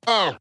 Welcome,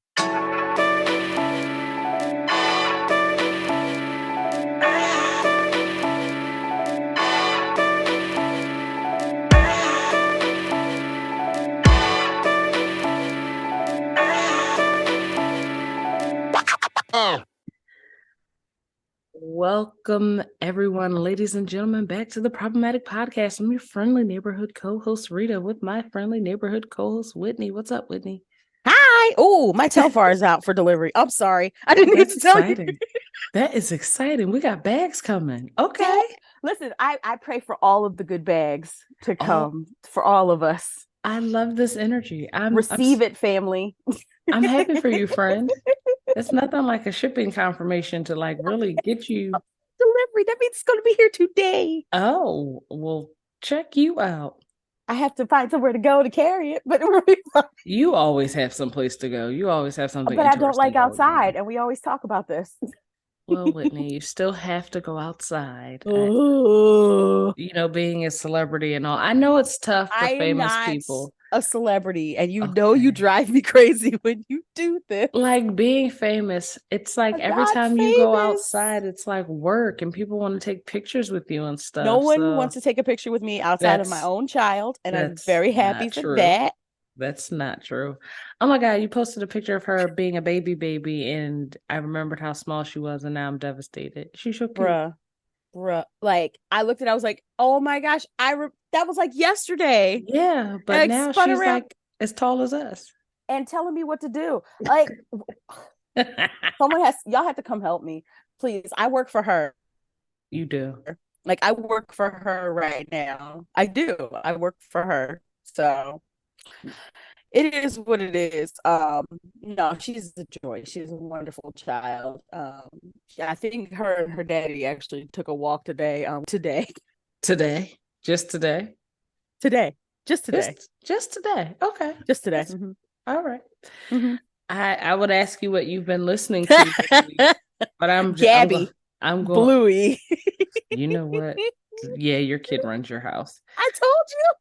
everyone, ladies and gentlemen, back to the Problematic Podcast. I'm your friendly neighborhood co-host, Rita, with my friendly neighborhood co-host, Whitney. What's up, Whitney? Hi. Oh, my Telfar is out for delivery. I'm sorry. I didn't need to tell you. That is exciting. We got bags coming. Okay. Yeah. Listen, I pray for all of the good bags to come for all of us. I love this energy. Receive it, family. I'm happy for you, friend. It's nothing like a shipping confirmation to like really get you delivery. That means it's going to be here today. Oh, well, check you out. I have to find somewhere to go to carry it, but you always have some place to go. You always have something. But I don't like outside, and we always talk about this. Well, Whitney, you still have to go outside. You know, being a celebrity and all. I know it's tough for famous people. A celebrity, and you know you drive me crazy when you do this. Like being famous, it's like every time you go outside, it's like work, and people want to take pictures with you and stuff. No one wants to take a picture with me outside of my own child, and I'm very happy for that. That's not true. Oh my God, you posted a picture of her being a baby, and I remembered how small she was, and now I'm devastated. She's so cute. Bruh. Like, I looked at it, I was like, oh my gosh, that was like yesterday. Yeah, but now she's like as tall as us. And telling me what to do. Like, y'all have to come help me. Please, I work for her. You do. Like, I work for her right now. I do. I work for her. So it is what it is. No, she's a joy. She's a wonderful child. I think her and her daddy actually took a walk today. Just today. Just today. Okay. Just today. Mm-hmm. All right. Mm-hmm. I would ask you what you've been listening to, but I'm Gabby. I'm going Bluey. You know what? Yeah, your kid runs your house. I told you.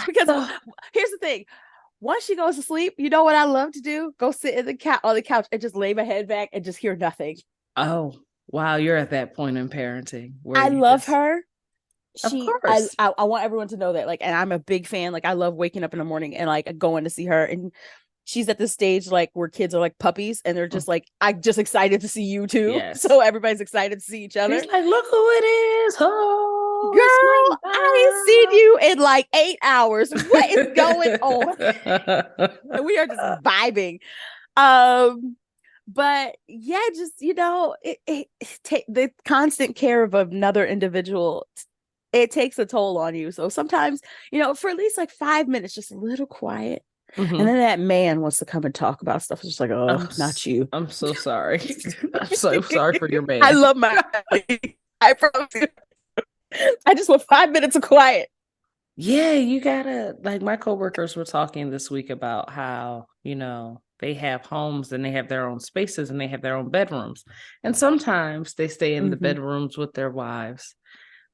Because here's the thing. Once she goes to sleep, you know what I love to do? Go sit on the couch and just lay my head back and just hear nothing. Oh, wow. You're at that point in parenting. I love her. Of course. I want everyone to know that. Like, and I'm a big fan. Like, I love waking up in the morning and like going to see her. And she's at this stage like where kids are like puppies and they're just like, I'm just excited to see you too. Yes. So everybody's excited to see each other. She's like, look who it is. Oh, girl, I ain't seen you in like 8 hours. What is going on? And we are just vibing. But yeah, just, you know, the constant care of another individual, it takes a toll on you. So sometimes, you know, for at least like 5 minutes, just a little quiet. Mm-hmm. And then that man wants to come and talk about stuff. It's just like, oh, not you. I'm so sorry. I'm so sorry for your man. I love my family. I promise you. I just want 5 minutes of quiet. Yeah, you gotta, like, my coworkers were talking this week about how, you know, they have homes and they have their own spaces and they have their own bedrooms. And sometimes they stay in the bedrooms with their wives.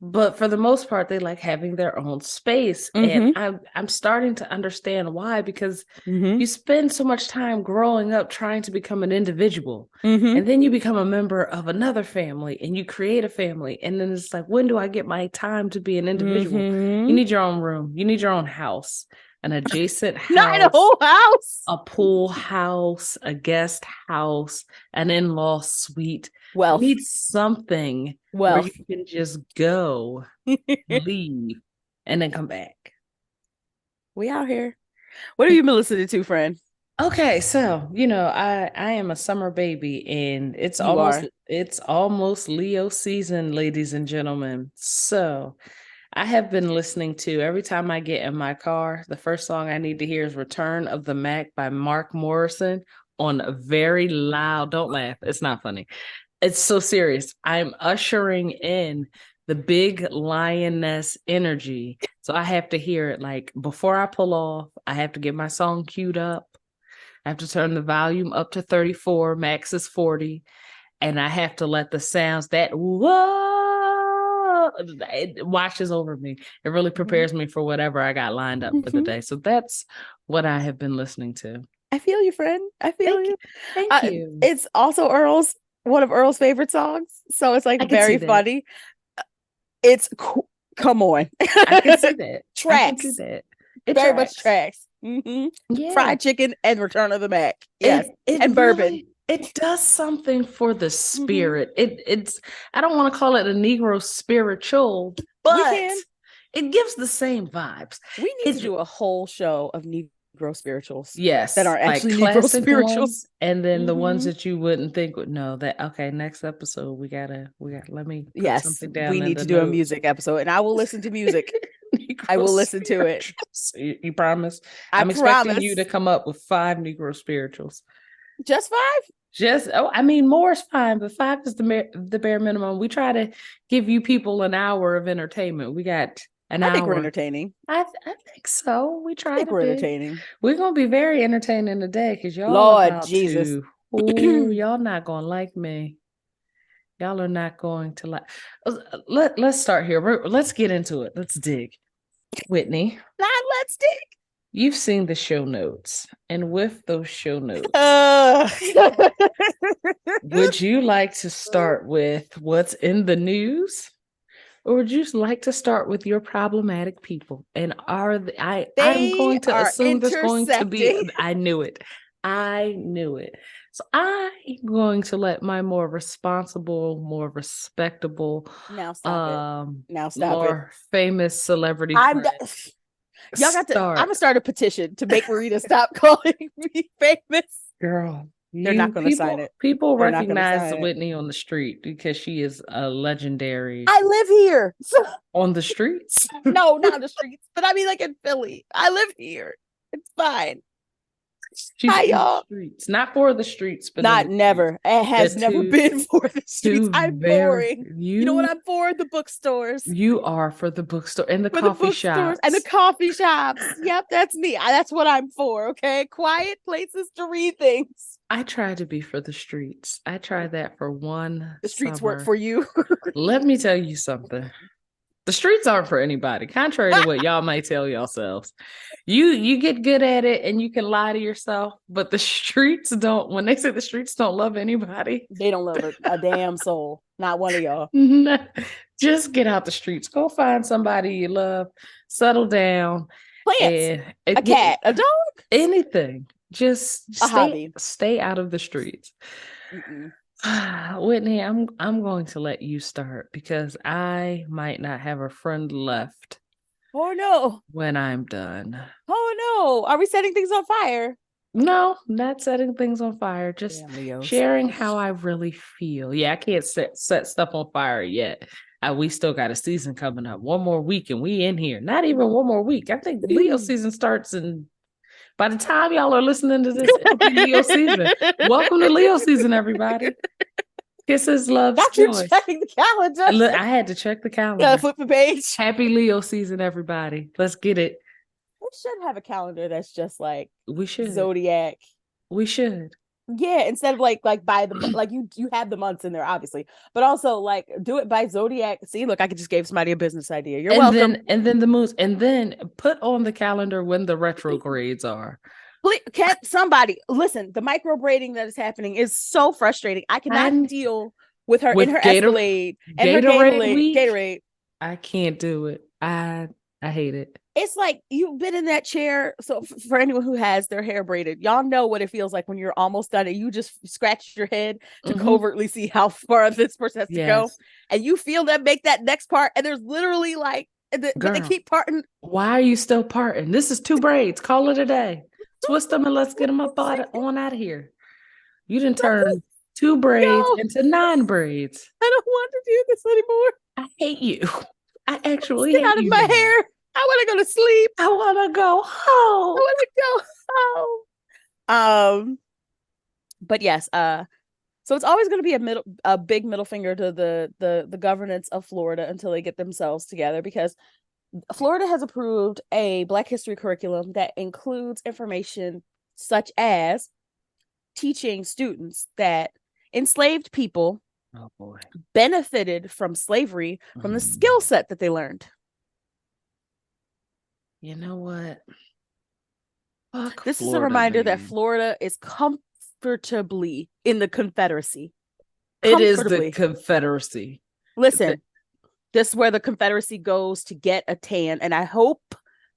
But for the most part, they like having their own space. And I'm starting to understand why, because you spend so much time growing up trying to become an individual. And then you become a member of another family and you create a family. And then it's like, when do I get my time to be an individual? You need your own room. You need your own house. An adjacent house, not a whole house, a pool house, a guest house, an in-law suite. Well, you need something where you can just go, leave, and then come back. We out here. What have you been listening to, friend? Okay, so you know, I am a summer baby, and it's almost Leo season, ladies and gentlemen. So I have been listening to, every time I get in my car, the first song I need to hear is Return of the Mack by Morrison on a very loud, don't laugh, it's not funny. It's so serious. I'm ushering in the big lioness energy. So I have to hear it like before I pull off. I have to get my song queued up. I have to turn the volume up to 34, max is 40. And I have to let the sounds that whoa, it washes over me. It really prepares me for whatever I got lined up for the day. So that's what I have been listening to. I feel you, friend. I feel you. Thank you. It's also one of Earl's favorite songs, so it's like I can see very that. funny. It's come on, I can see that. I can see tracks, that. It very much tracks. tracks. Mm-hmm. Yeah. Fried chicken and Return of the Mac. Yes, It and bourbon. really it does something for the Mm-hmm. spirit. It's I don't want to call it a Negro spiritual, We but can. it gives the same vibes. We need to It do a whole show of Negro spirituals that Yes, are like actually Negro classic spirituals. ones, and then the ones Mm-hmm. that you wouldn't think would know that. Okay, next episode we got. Let me put Yes, something we down in need the to do a notes. music episode, and I will listen to music. I Negro will listen to it. spirituals. You promise? I I'm expecting you promise. to come up with 5 Negro spirituals. Just 5? Just I mean, more is fine, but 5 is the bare minimum. We try to give you people an hour of entertainment. We got an I think we're hour. entertaining. I think so. We I try think to we're be. entertaining. We're gonna be very entertaining today because y'all Lord about Jesus. to. Oh, y'all not gonna like me. Y'all are not going to like. Let's start here. Let's get into it. Let's dig. Whitney, Let's dig. you've seen the show notes, and with those show notes, would you like to start with what's in the news? Or would you like to start with your problematic people? And I'm They going to are assume there's going to be, intersecting. I knew it. I knew it. So I'm going to let my more responsible, more respectable, Now stop it. Now stop it. more famous celebrity I'm friend y'all got to I'm gonna start. start a petition to make Rita stop calling me famous. Girl, They're not you gonna sign it. people They're not gonna recognize sign it. Whitney on the street because she is a legendary I live here. So, on the streets. no, not on the streets, but I mean like in Philly. I live here. It's fine. She's Hi, in the y'all. streets, not for the streets, but in Not the streets. never. It They're has never been for the streets. two I'm very boring. You know what you I'm for? The bookstores. you are for the bookstore and the For the coffee bookstores and the shops. coffee shops. Yep, that's me. That's what I'm for. Okay. Quiet places to read things. I try to be for the streets. I tried that for one The streets work summer. for you. Let me tell you something. The streets aren't for anybody, contrary to what y'all might tell yourselves. You get good at it and you can lie to yourself, but the streets don't. When they say the streets don't love anybody, They don't love a damn soul. Not one of y'all. just get out the streets. Go find somebody you love, settle down, Plants. and A cat. A dog. anything. Just A hobby. stay out of the streets. Mm-mm. Whitney, I'm going to let you start because I might not have a friend left. Oh no. When I'm done. Oh no. Are we setting things on fire? No, not setting things on fire. Just sharing how I really feel. Yeah, I can't set stuff on fire yet. We still got a season coming up. One more week and we in here. Not even one more week. I think Leo season starts in by the time y'all are listening to this, it'll be Leo season. Welcome to Leo season, everybody. Kisses, loves, Got joy. you checking the calendar. Look, I had to check the calendar. Gotta flip the page. Happy Leo season, everybody. Let's get it. We should have a calendar that's just like we should zodiac. We should. Yeah, instead of like by the like you have the months in there obviously, but also like do it by zodiac. See, look, I could just gave somebody a business idea. You're welcome. Then the moons, and then put on the calendar when the retrogrades are. Please, can somebody listen? The micro braiding that is happening is so frustrating. I cannot deal with her in her Escalade and her Gatorade. I can't do it. I hate it. It's like you've been in that chair. So for anyone who has their hair braided, y'all know what it feels like when you're almost done and you just scratch your head to covertly see how far this person has to go. And you feel them make that next part. And there's literally like, but they keep parting. Why are you still parting? This is 2 braids. Call it a day. Twist them and let's get them up on out of here. You didn't turn 2 braids into 9 braids. I don't want to do this anymore. I hate you. I actually get out of my hair. I want to go to sleep. I want to go home. I want to go home. But yes, so it's always going to be a big middle finger to the governance of Florida until they get themselves together, because Florida has approved a Black History curriculum that includes information such as teaching students that enslaved people benefited from slavery from the skill set that they learned. You know what? Fuck This is a Florida, reminder that man. Florida is comfortably in the Confederacy. It is the Comfortably. Confederacy. Listen, this is where the Confederacy goes to get a tan, and I hope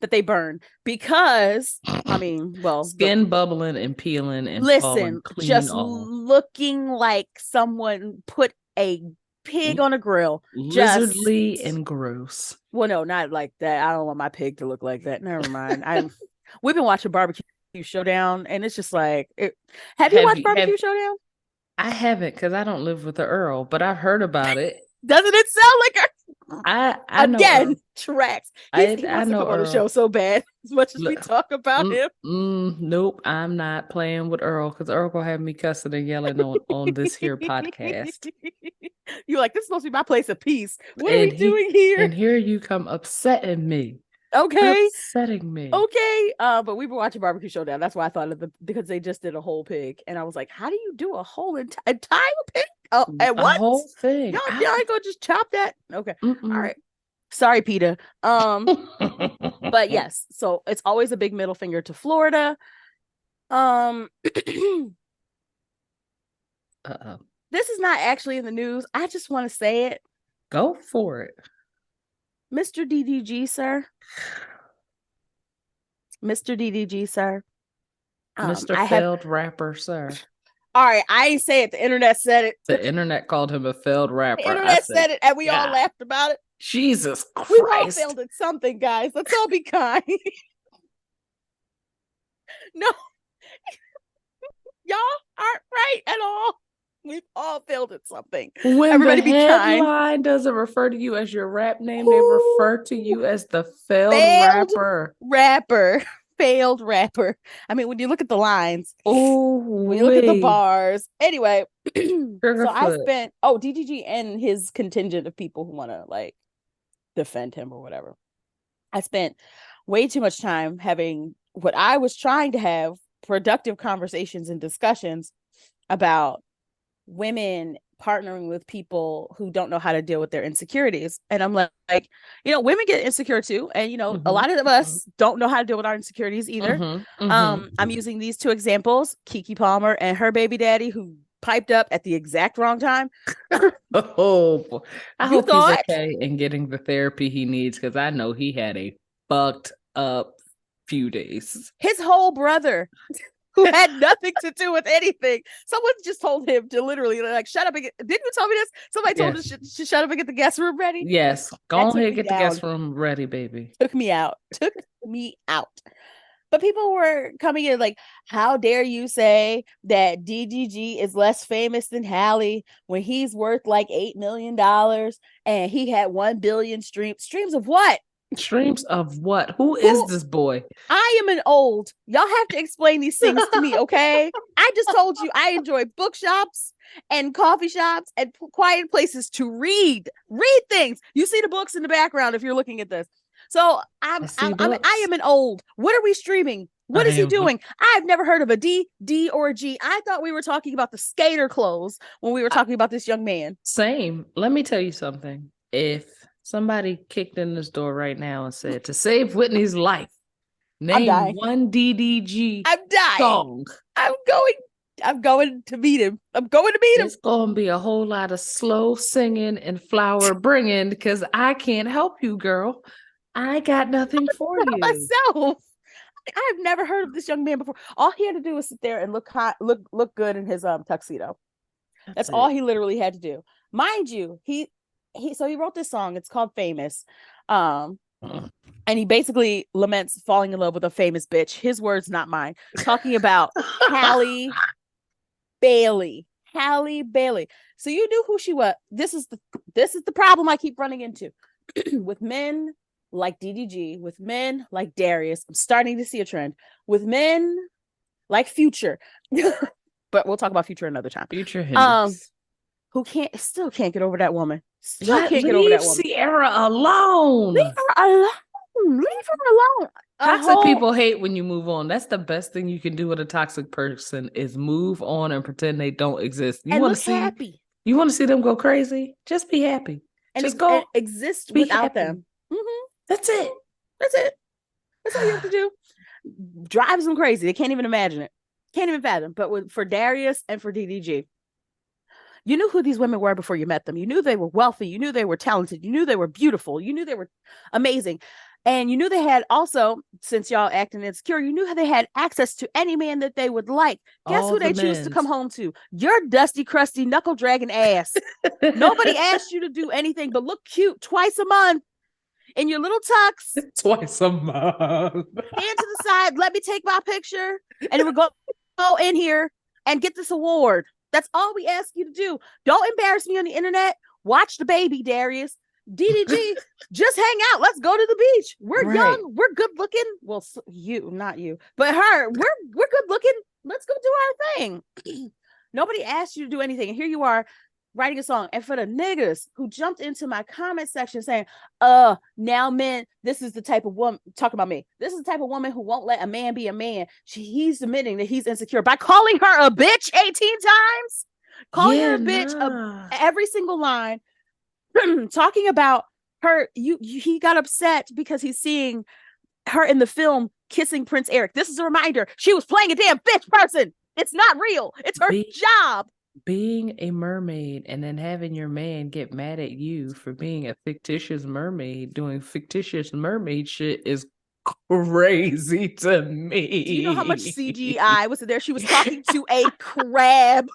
that they burn because, I mean, well, skin bubbling and peeling and falling listen, clean just off. looking like someone put a pig on a grill. Lizardly and gross. Well, no, not like that. I don't want my pig to look like that. Never mind. We've been watching Barbecue Showdown, and it's just like, have you watched Barbecue Showdown? I haven't, because I don't live with the Earl, but I've heard about it. Doesn't it sound like her? I know Earl. Tracks. He wants to come on the show so bad, as much as we talk about him. Nope, I'm not playing with Earl, because Earl gonna have me cussing and yelling on this here podcast. You're like, this is supposed to be my place of peace. What are we doing here? And here you come upsetting me. Okay. Upsetting me. Okay. But we were watching Barbecue Showdown. That's why I thought of because they just did a whole pig. And I was like, how do you do a whole entire pig? Oh, and what? A whole thing. Y'all ain't gonna just chop that? Okay. All right. Sorry, Peter. But yes, so it's always a big middle finger to Florida. This is not actually in the news. I just want to say it. Go for it. Mr. DDG, sir. Mr. DDG, sir. Mr. Failed rapper, sir. All right, I ain't say it. The internet said it. The internet called him a failed rapper. The internet said it, and we all laughed about it. Jesus Christ. We all failed at something, guys. Let's all be kind. No. Y'all aren't right at all. We've all failed at something. When everybody the headline doesn't refer to you as your rap name, they refer to you as the failed rapper. Failed rapper. I mean, when you look at the lines, when you look at the bars. Anyway, so I spent DDG and his contingent of people who want to like defend him or whatever. I spent way too much time having what I was trying to have productive conversations and discussions about women partnering with people who don't know how to deal with their insecurities. And I'm like, women get insecure too. And, a lot of us don't know how to deal with our insecurities either. I'm using these two examples, Keke Palmer and her baby daddy, who piped up at the exact wrong time. I hope he's okay and getting the therapy he needs, because I know he had a fucked up few days. His whole brother who had nothing to do with anything. Someone just told him to literally like shut up and didn't you tell me this? Somebody told him to shut up and get the guest room ready. Yes. Go ahead and get the guest room ready, baby. Took me out. But people were coming in like, how dare you say that DDG is less famous than Halle when he's worth like $8 million and he had 1 billion streams? Streams of what? Streams of what? Who is this boy? I am an old. Y'all have to explain these things to me, okay? I just told you I enjoy bookshops and coffee shops and quiet places to read things. You see the books in the background if you're looking at this. So I am an old. What are we streaming? What is he doing? I've never heard of a D, or a G. I thought we were talking about the skater clothes when we were talking about this young man. Same. Let me tell you something. If somebody kicked in this door right now and said, to save Whitney's life, name one DDG song. I'm going to meet him. It's going to be a whole lot of slow singing and flower bringing, because I can't help you, girl. I got nothing for you. Myself. I've never heard of this young man before. All he had to do was sit there and look good in his tuxedo. That's all he literally had to do. Mind you, he wrote this song. It's called Famous. And he basically laments falling in love with a famous bitch. His words, not mine. Talking about Halle Bailey. So you knew who she was. This is the problem I keep running into with men like DDG, with men like Darius. I'm starting to see a trend with men like Future. But we'll talk about Future another time. Future Hendrix. Who still can't get over that woman. Leave Sierra alone. Leave her alone. Toxic people hate when you move on. That's the best thing you can do with a toxic person, is move on and pretend they don't exist. You want to see happy. You want to see them go crazy? Just be happy. And just go exist without them. Mm-hmm. That's it. That's all you have to do. drives them crazy. They can't even imagine it. Can't even fathom. But for Darius and for DDG, you knew who these women were before you met them. You knew they were wealthy. You knew they were talented. You knew they were beautiful. You knew they were amazing. And you knew they had also, since y'all acting insecure, you knew they had access to any man that they would like. Guess who they choose to come home to? Your dusty, crusty, knuckle dragging ass. Nobody asked you to do anything but look cute twice a month in your little tux. Twice a month. Stand to the side. Let me take my picture. And we're going to go in here and get this award. That's all we ask you to do. Don't embarrass me on the internet. Watch the baby, Darius. DDG, just hang out. Let's go to the beach. We're young. We're good looking. Well, you, not you, but her. We're good looking. Let's go do our thing. Nobody asked you to do anything. And here you are writing a song. And for the niggas who jumped into my comment section saying, now men, this is the type of woman, talking about me. This is the type of woman who won't let a man be a man. He's admitting that he's insecure by calling her a bitch 18 times. Calling her a bitch every single line. Talking about her, he got upset because he's seeing her in the film kissing Prince Eric. This is a reminder. She was playing a damn bitch person. It's not real. It's her job. Being a mermaid and then having your man get mad at you for being a fictitious mermaid doing fictitious mermaid shit is crazy to me. Do you know how much CGI was there? She was talking to a crab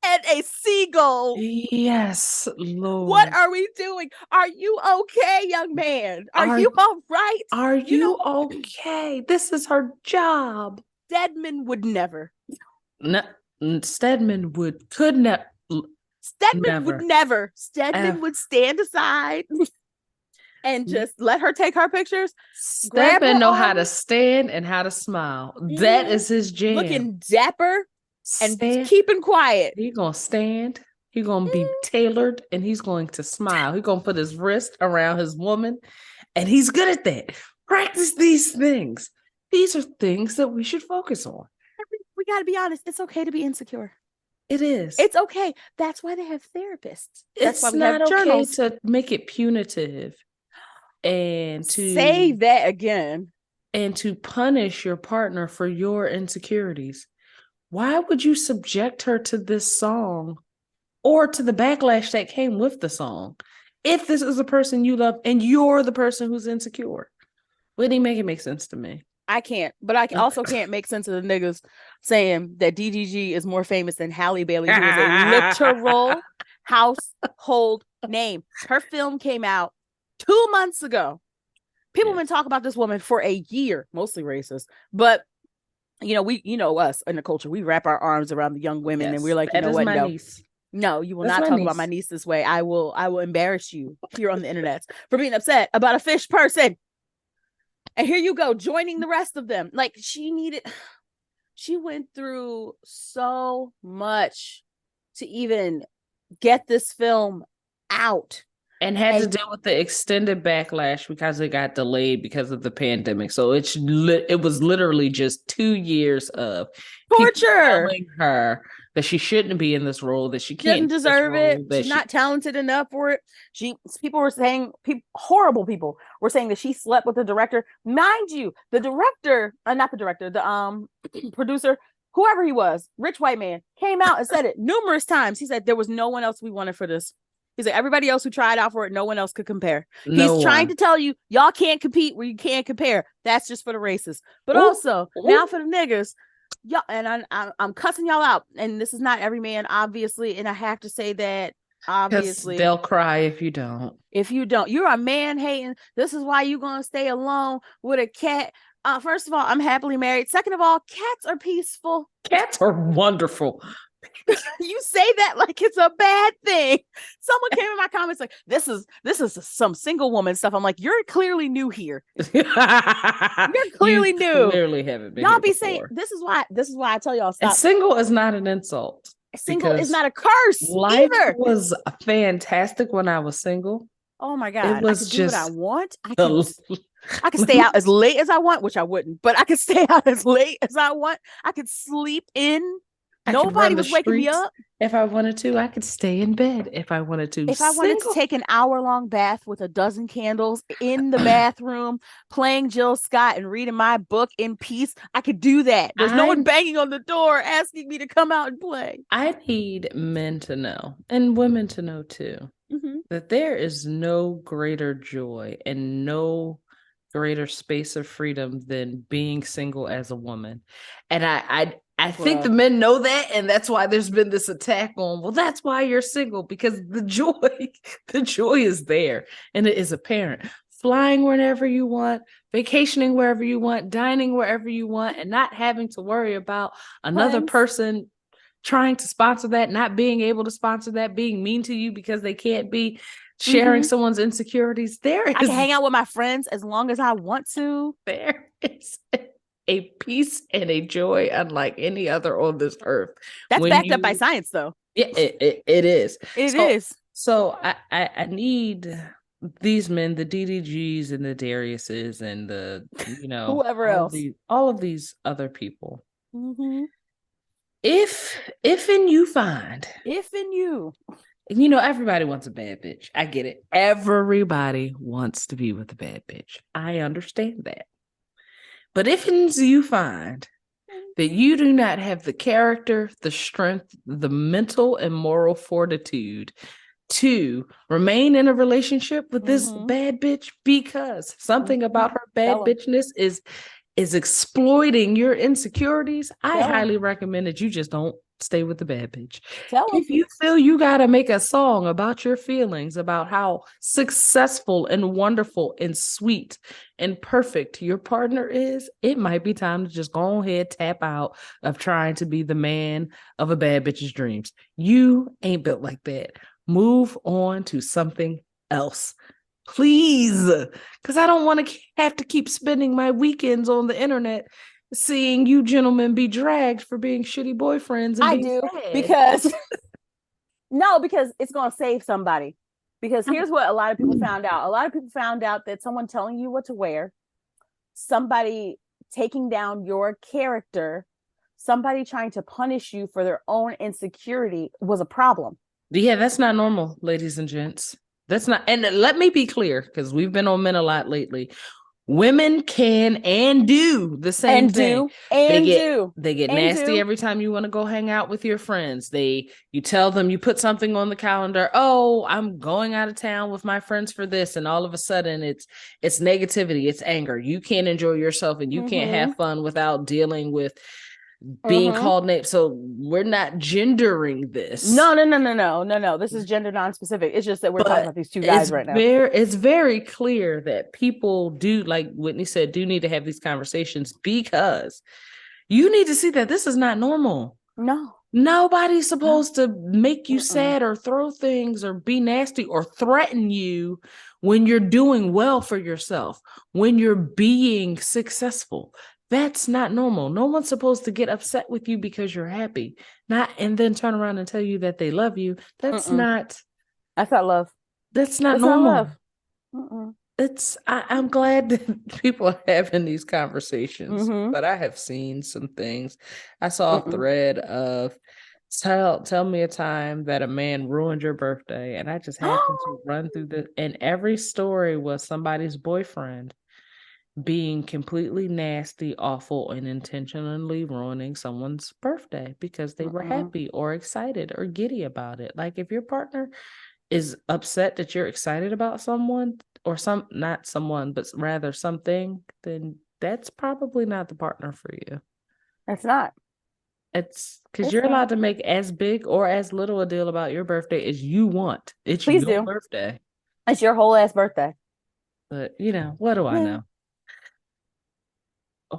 and a seagull. Yes, Lord. What are we doing? Are you okay, young man? Are you all right? Are you okay? This is her job. Stedman would never. No, Stedman would never. Stedman would stand aside and just let her take her pictures. Stedman know how to stand and how to smile. That is his jam. Looking dapper. And keeping quiet. He's gonna stand, he's gonna be tailored, and he's going to smile. He's gonna put his wrist around his woman, and he's good at that. Practice these things. These are things that we should focus on. We got to be honest. It's okay to be insecure. It is. It's okay. That's why they have therapists. That's why we not have journals. Okay to make it punitive and to say that again and to punish your partner for your insecurities. Why would you subject her to this song or to the backlash that came with the song if this is a person you love and you're the person who's insecure? Wouldn't make it make sense to me. I can't, but I also can't make sense of the niggas saying that DDG is more famous than Halle Bailey, who is a literal household name. Her film came out 2 months ago. People have been talking about this woman for a year, mostly racist, but us in the culture, we wrap our arms around the young women and we're like, you know what? No, you will not talk about my niece this way. I will embarrass you here on the internet for being upset about a fish person. And here you go, joining the rest of them. Like she went through so much to even get this film out. And had to deal with the extended backlash because it got delayed because of the pandemic. So it was literally just 2 years of torture telling her that she shouldn't be in this role, that she can't deserve it. She's not talented enough for it. People were saying, horrible people were saying that she slept with the director. Mind you, the director, not the director, the producer, whoever he was, rich white man, came out and said it numerous times. He said there was no one else we wanted for this. He's like, everybody else who tried out for it, no one else could compare. He's trying to tell you, y'all can't compete where you can't compare. That's just for the racists. But also, now for the niggas, y'all, and I'm cussing y'all out. And this is not every man, obviously. And I have to say that, obviously. They'll cry if you don't. If you don't. You're a man hating. This is why you're going to stay alone with a cat. First of all, I'm happily married. Second of all, cats are peaceful. Cats are wonderful. You say that like it's a bad thing. Someone came in my comments like, this is some single woman stuff. I'm like, you're clearly new here. You're clearly new. Clearly haven't been. Y'all be saying this is why I tell y'all stop. And single is not an insult. Single is not a curse. Life either. Was fantastic when I was single. Oh my God. It was I can just do what I want. I can stay out as late as I want, which I wouldn't, but I can stay out as late as I want. I could sleep in I could Nobody run the was waking me streets up. if I wanted to. I could stay in bed if I wanted to. If I wanted to Single. take an hour-long bath with a dozen candles in the bathroom, playing Jill Scott and reading my book in peace, I could do that. There's no one I banging on the door asking me to come out and play. I need men to know, and women to know too, Mm-hmm. that there is no greater joy and no greater space of freedom than being single as a woman. And I think the men know that, and that's why there's been this attack on, well, that's why you're single, because the joy is there and it is apparent. Flying whenever you want, vacationing wherever you want, dining wherever you want, and not having to worry about another person trying to sponsor that, not being able to sponsor that, being mean to you because they can't be sharing someone's insecurities. I can hang out with my friends as long as I want to. There is a peace and a joy unlike any other on this earth. That's backed up by science, though. Yeah, it is. It is. So I need these men, the DDGs and the Dariuses and the, whoever else, all of these other people. Mm-hmm. If in you find, everybody wants a bad bitch. I get it. Everybody wants to be with a bad bitch. I understand that. But if you find that you do not have the character, the strength, the mental and moral fortitude to remain in a relationship with this bad bitch, because something about her bad bitchness is exploiting your insecurities, I highly recommend that you just don't stay with the bad bitch. If you feel you got to make a song about your feelings, about how successful and wonderful and sweet and perfect your partner is, it might be time to just go ahead, tap out of trying to be the man of a bad bitch's dreams. You ain't built like that. Move on to something else. Please, because I don't want to have to keep spending my weekends on the internet seeing you gentlemen be dragged for being shitty boyfriends. And I do sad. Because because it's going to save somebody. Because here's what a lot of people found out. A lot of people found out that someone telling you what to wear, somebody taking down your character, somebody trying to punish you for their own insecurity was a problem. Yeah, that's not normal, ladies and gents. That's not, and let me be clear, because we've been on men a lot lately. Women can and do the same thing. They get nasty every time you want to go hang out with your friends. You tell them, you put something on the calendar. Oh, I'm going out of town with my friends for this, and all of a sudden it's negativity, it's anger. You can't enjoy yourself, and you can't have fun without dealing with being called names. So we're not gendering this. No. This is gender non-specific. It's just that we're talking about these two guys right now. It's very clear that people do, like Whitney said, do need to have these conversations, because you need to see that this is not normal. No. Nobody's supposed to make you sad or throw things or be nasty or threaten you when you're doing well for yourself, when you're being successful. That's not normal. No one's supposed to get upset with you because you're happy, and then turn around and tell you that they love you. That's not love. That's not normal. I'm glad that people are having these conversations, but I have seen some things. I saw a thread of tell me a time that a man ruined your birthday, and I just happened to run through and every story was somebody's boyfriend being completely nasty, awful, and intentionally ruining someone's birthday because they were happy or excited or giddy about it. Like, if your partner is upset that you're excited about someone, or not someone, but rather something, then that's probably not the partner for you. It's not. It's because you're allowed to make as big or as little a deal about your birthday as you want. It's Please your do. birthday. It's your whole ass birthday. But what do I know?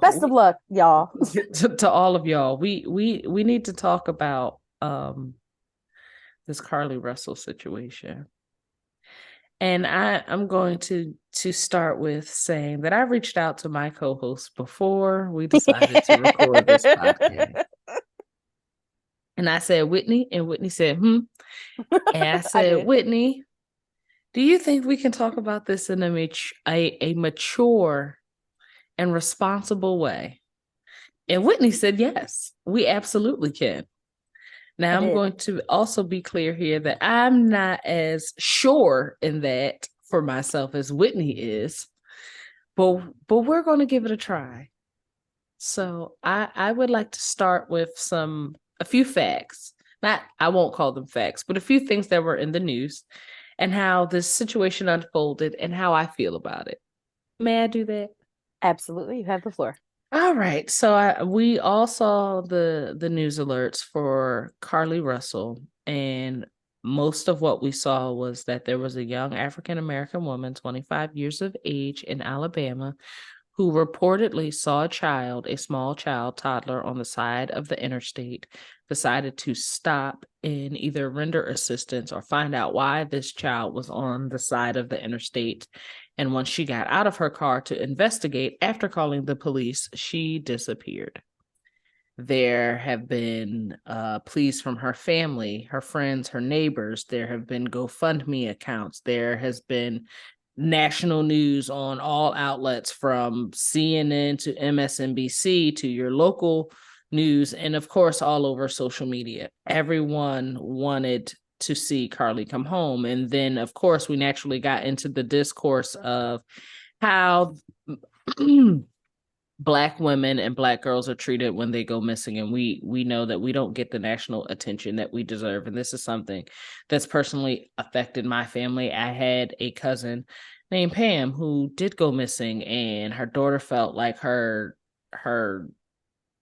Best of luck, y'all. to all of y'all. We need to talk about this Carlee Russell situation. And I'm going to start with saying that I reached out to my co-host before we decided to record this podcast. And I said, Whitney, and Whitney said, And I said, Whitney, do you think we can talk about this in a mature and responsible way? And Whitney said, yes, we absolutely can. Now, I'm going to also be clear here that I'm not as sure in that for myself as Whitney is, but we're going to give it a try. So I would like to start with a few facts. Not, I won't call them facts, but a few things that were in the news and how this situation unfolded and how I feel about it. May I do that? Absolutely. You have the floor. All right. So we all saw the news alerts for Carlee Russell, and most of what we saw was that there was a young African American woman, 25 years of age, in Alabama, who reportedly saw a small child, toddler, on the side of the interstate, decided to stop and either render assistance or find out why this child was on the side of the interstate. And once she got out of her car to investigate, after calling the police, she disappeared. There have been pleas from her family, her friends, her neighbors. There have been GoFundMe accounts. There has been national news on all outlets from CNN to MSNBC to your local news, and of course, all over social media. Everyone wanted to see Carlee come home. And then, of course, we naturally got into the discourse of how Black women and Black girls are treated when they go missing, and we know that we don't get the national attention that we deserve. And this is something that's personally affected my family. I had a cousin named Pam who did go missing, and her daughter felt like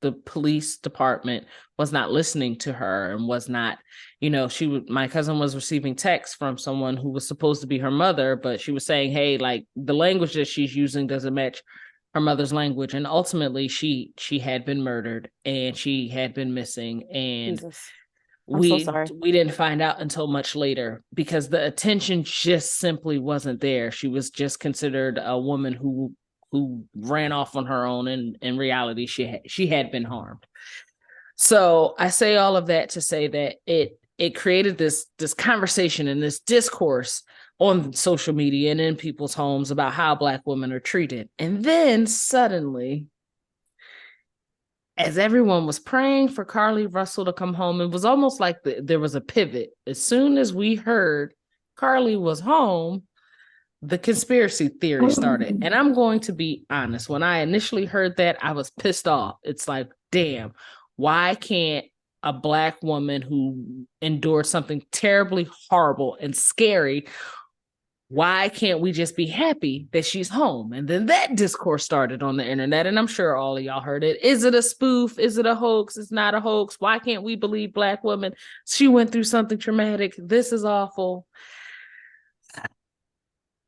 the police department was not listening to her and was not, my cousin was receiving texts from someone who was supposed to be her mother, but she was saying, hey, like, the language that she's using doesn't match her mother's language. And ultimately she had been murdered and she had been missing. And Jesus. we didn't find out until much later because the attention just simply wasn't there. She was just considered a woman who ran off on her own, and in reality she had been harmed. So I say all of that to say that it created this conversation and this discourse on social media and in people's homes about how Black women are treated. And then suddenly, as everyone was praying for Carlee Russell to come home, it was almost like there was a pivot. As soon as we heard Carlee was home, the conspiracy theory started. And I'm going to be honest, when I initially heard that, I was pissed off. It's like, damn, why can't a Black woman who endured something terribly horrible and scary, why can't we just be happy that she's home? And then that discourse started on the internet, and I'm sure all of y'all heard it. Is it a spoof? Is it a hoax? It's not a hoax. Why can't we believe Black women? She went through something traumatic. This is awful.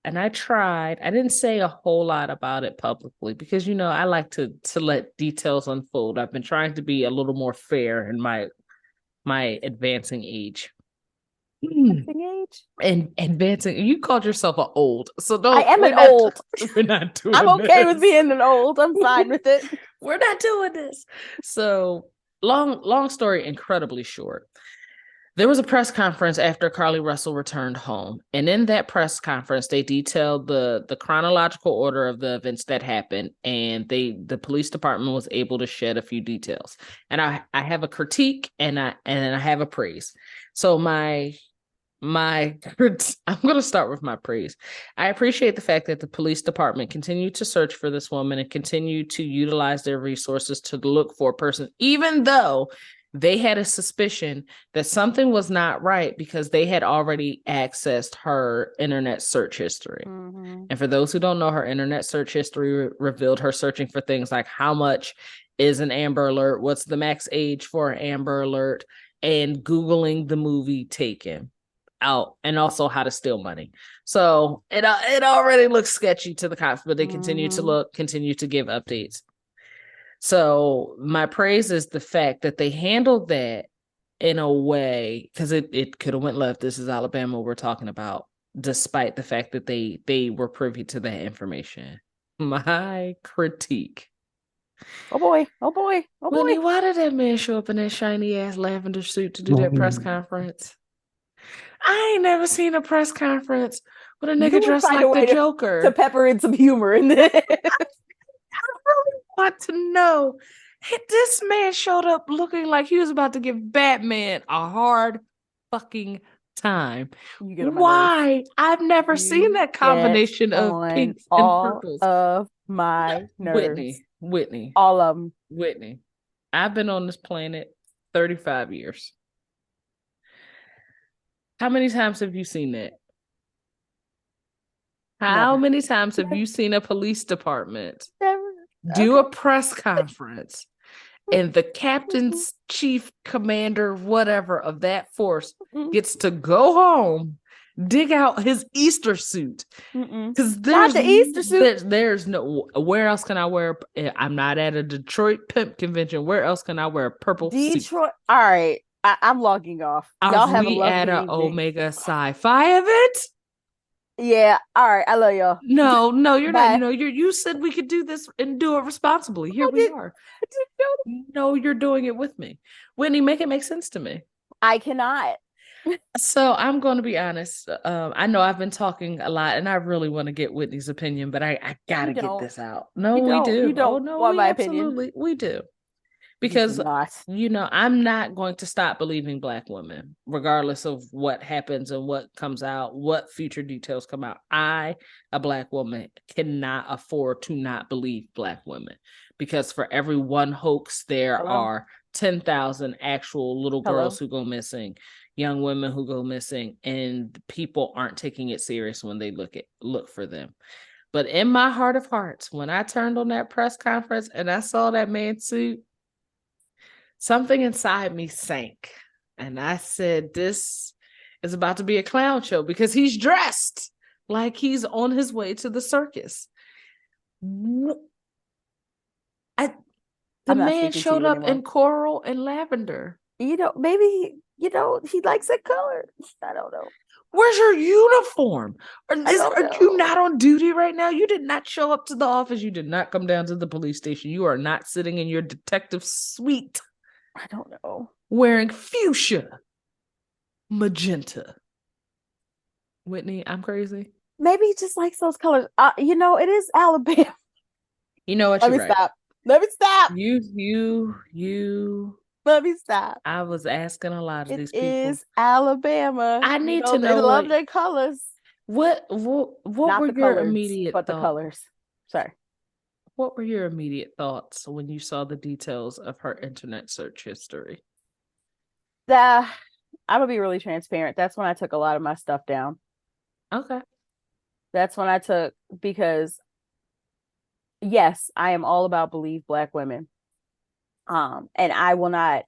And I tried. I didn't say a whole lot about it publicly because, I like to let details unfold. I've been trying to be a little more fair in my advancing age. And advancing, you called yourself an old, so don't. I am an old. We're not doing. I'm okay with being an old. I'm fine with it. We're not doing this. So long story, incredibly short. There was a press conference after Carlee Russell returned home, and in that press conference, they detailed the chronological order of the events that happened, and the police department was able to shed a few details. And I have a critique and I have a praise. So I'm going to start with my praise. I appreciate the fact that the police department continued to search for this woman and continued to utilize their resources to look for a person, even though they had a suspicion that something was not right because they had already accessed her internet search history. Mm-hmm. And for those who don't know, her internet search history revealed her searching for things like how much is an Amber Alert, what's the max age for an Amber Alert, and Googling the movie Taken out, and also how to steal money. So it already looks sketchy to the cops, but they continue to give updates. So my praise is the fact that they handled that in a way, because it could have went left. This is Alabama we're talking about, despite the fact that they were privy to that information. My critique. Oh boy. Whitney, why did that man show up in that shiny ass lavender suit to do that press conference? I ain't never seen a press conference with a nigga dressed like the Joker. To pepper in some humor in there. I really want to know This man showed up looking like he was about to give Batman a hard fucking time. Why? I've never seen that combination of pinks and purples. Of my nerves. Whitney. All of them. Whitney. I've been on this planet 35 years. How many times have you seen that? How many times have you seen a police department do a press conference and the captain's chief commander, whatever, of that force gets to go home, dig out his Easter suit? Because there's not the Easter suit. There's no, where else can I wear? I'm not at a Detroit pimp convention. Where else can I wear a purple suit? All right. I'm logging off. Y'all have a lovely at an Omega Sci-Fi event? Yeah. All right. I love y'all. No, you're not. You said we could do this and do it responsibly. Here we are. No, you're doing it with me. Whitney, make it make sense to me. I cannot. So I'm going to be honest. I know I've been talking a lot and I really want to get Whitney's opinion, but I got to get this out. No, we do. You don't want my opinion. We do. Because, I'm not going to stop believing Black women, regardless of what happens and what comes out, what future details come out. I, a Black woman, cannot afford to not believe Black women. Because for every one hoax, there are 10,000 actual little girls who go missing, young women who go missing, and people aren't taking it serious when they look for them. But in my heart of hearts, when I turned on that press conference and I saw that man's suit, something inside me sank. And I said, this is about to be a clown show because he's dressed like he's on his way to the circus. The man showed up in coral and lavender. Maybe he likes that color. I don't know. Where's your uniform? Are you not on duty right now? You did not show up to the office. You did not come down to the police station. You are not sitting in your detective suite. I don't know. Wearing fuchsia, magenta. Whitney, I'm crazy. Maybe he just likes those colors. It is Alabama. You know what? Let me stop. Let me stop. You. Let me stop. I was asking a lot of these people. It is Alabama. I need to know. They love their colors. What were your immediate thoughts? The colors. Sorry. What were your immediate thoughts when you saw the details of her internet search history? I'm gonna be really transparent. That's when I took a lot of my stuff down. Okay. That's when I took, because yes, I am all about believe Black women. And I will not.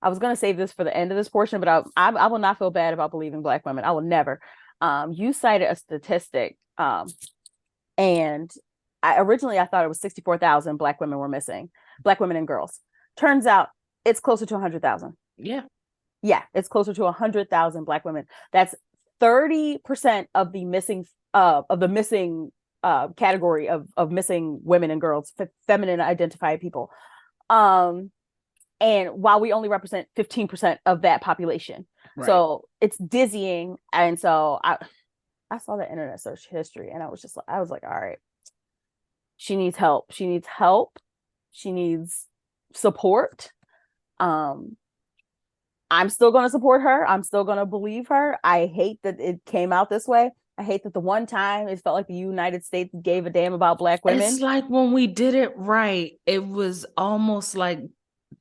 I was gonna save this for the end of this portion, but I will not feel bad about believing Black women. I will never. You cited a statistic, and originally I thought it was 64,000 Black women were missing, Black women and girls. Turns out it's closer to 100,000. Yeah, it's closer to 100,000 Black women. That's 30% of the missing category of missing women and girls, feminine identified people. And while we only represent 15% of that population, so it's dizzying. And so I saw the internet search history, and I was like, all right. She needs help. She needs help. She needs support. I'm still going to support her. I'm still going to believe her. I hate that it came out this way. I hate that the one time it felt like the United States gave a damn about Black women. It's like when we did it right, it was almost like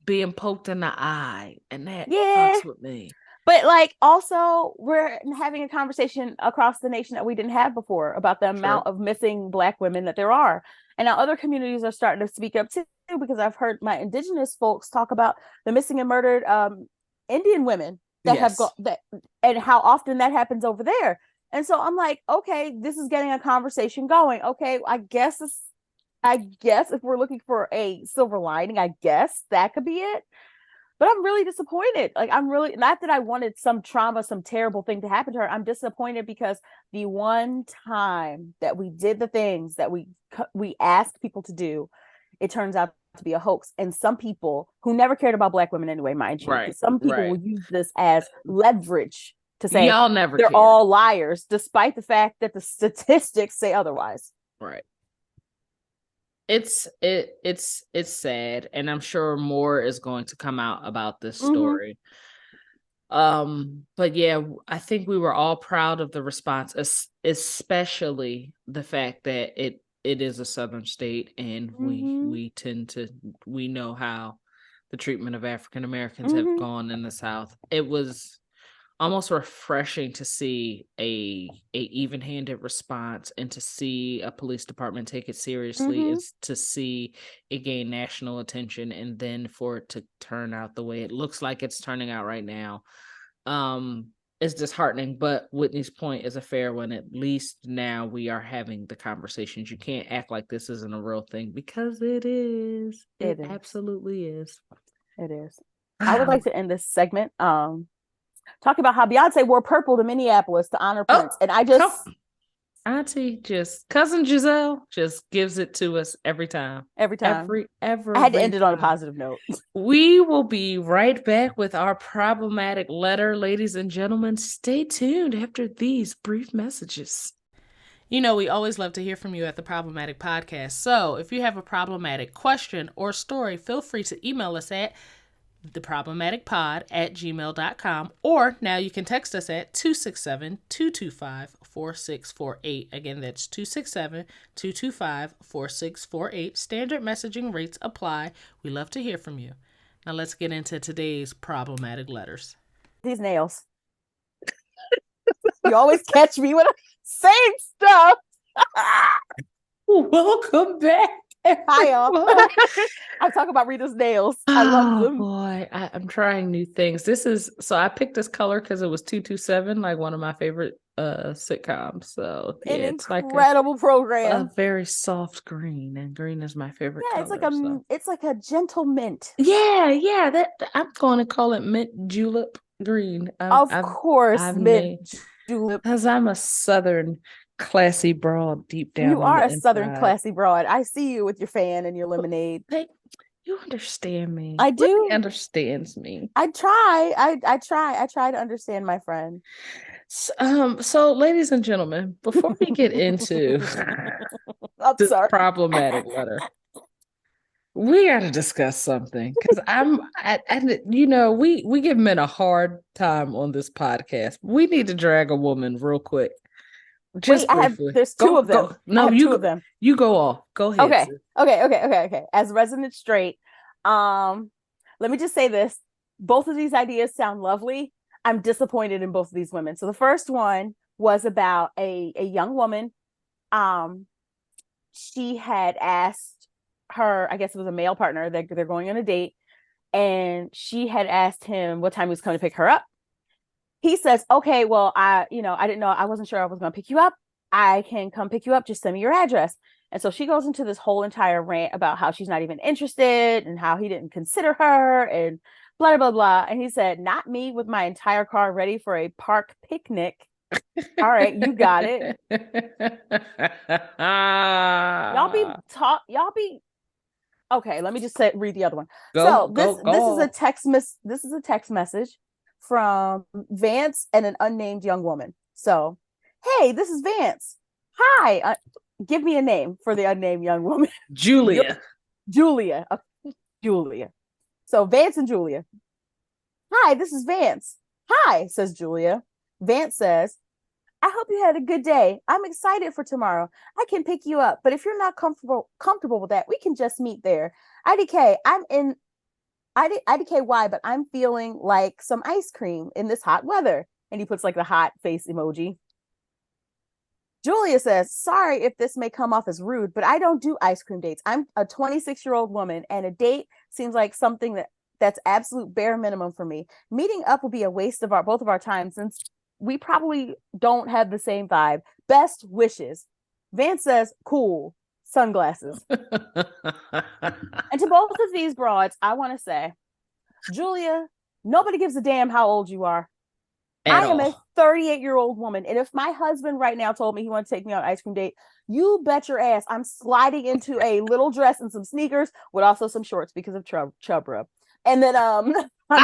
being poked in the eye. And that fucks with me. But like, also, we're having a conversation across the nation that we didn't have before about the amount of missing Black women that there are. And now other communities are starting to speak up too, because I've heard my indigenous folks talk about the missing and murdered Indian women that have got that, and how often that happens over there. And so I'm like, okay, this is getting a conversation going. Okay, I guess if we're looking for a silver lining, I guess that could be it. But I'm really disappointed. Like, I'm really, not that I wanted some trauma, some terrible thing to happen to her. I'm disappointed because the one time that we did the things that we asked people to do, it turns out to be a hoax. And some people who never cared about Black women anyway, mind you, some people will use this as leverage to say y'all never they're all liars, despite the fact that the statistics say otherwise. Right. it's sad, and I'm sure more is going to come out about this story. But yeah, I think we were all proud of the response, especially the fact that it is a southern state, and we know how the treatment of African Americans have gone in the South. It was almost refreshing to see a even-handed response, and to see a police department take it seriously, and to see it gain national attention, and then for it to turn out the way it looks like it's turning out right now. It's disheartening, but Whitney's point is a fair one. At least now we are having the conversations. You can't act like this isn't a real thing, because it is. It absolutely is. It is. I would like to end this segment talking about how Beyonce wore purple to Minneapolis to honor Prince. And I just... Auntie, cousin Giselle just gives it to us every time. Every I had to end it on a positive note. We will be right back with our problematic letter, ladies and gentlemen. Stay tuned after these brief messages. You know, we always love to hear from you at the Problematic Podcast. So if you have a problematic question or story, feel free to email us at theproblematicpod@gmail.com, or now you can text us at 267-225-4648. Again, that's 267-225-4648. Standard messaging rates apply. We love to hear from you. Now let's get into today's problematic letters. These nails. You always catch me when I'm saying stuff. Welcome back. Hi, y'all. I'm talking about Rita's nails. I love them. Boy, I'm trying new things. I picked this color because it was 227, like one of my favorite sitcoms. So yeah, it's incredible like program. A very soft green, and green is my favorite color. It's like a gentle mint. Yeah. That I'm going to call it mint julep green. Of course, mint julep. Because I'm a Southern classy broad deep down. You are a Southern classy broad. I see you with your fan and your lemonade. You understand me. I do. Whitney understands me. I try. I try to understand my friend. So ladies and gentlemen, before we get into this problematic letter, we got to discuss something, because we give men a hard time on this podcast. We need to drag a woman real quick. Just there's two of them. No, two of them. You go off. Go ahead. Okay. As resident straight, let me just say this. Both of these ideas sound lovely. I'm disappointed in both of these women. So the first one was about a young woman. She had asked her, I guess it was a male partner, that they're going on a date, and she had asked him what time he was coming to pick her up. He says, okay, well, I didn't know. I wasn't sure I was going to pick you up. I can come pick you up. Just send me your address. And so she goes into this whole entire rant about how she's not even interested, and how he didn't consider her, and blah, blah, blah. And he said, not me, with my entire car ready for a park picnic. All right, you got it. Okay, let me just read the other one. This is a text message from Vance and an unnamed young woman. So, hey, this is Vance. Hi. Give me a name for the unnamed young woman. Julia. Julia. So Vance and Julia. Hi, this is Vance. Hi, says Julia. Vance says, I hope you had a good day. I'm excited for tomorrow. I can pick you up, but if you're not comfortable with that, we can just meet there. IDKY, but I'm feeling like some ice cream in this hot weather. And he puts like the hot face emoji. Julia says, sorry if this may come off as rude, but I don't do ice cream dates. I'm a 26-year-old woman, and a date seems like something that's absolute bare minimum for me. Meeting up will be a waste of both of our time, since we probably don't have the same vibe. Best wishes. Vance says, cool. Sunglasses. And to both of these broads, I want to say, Julia, nobody gives a damn how old you are. I am a 38-year-old woman, and if my husband right now told me he wanted to take me on an ice cream date, you bet your ass I'm sliding into a little dress and some sneakers with also some shorts because of chub rub. And then I'm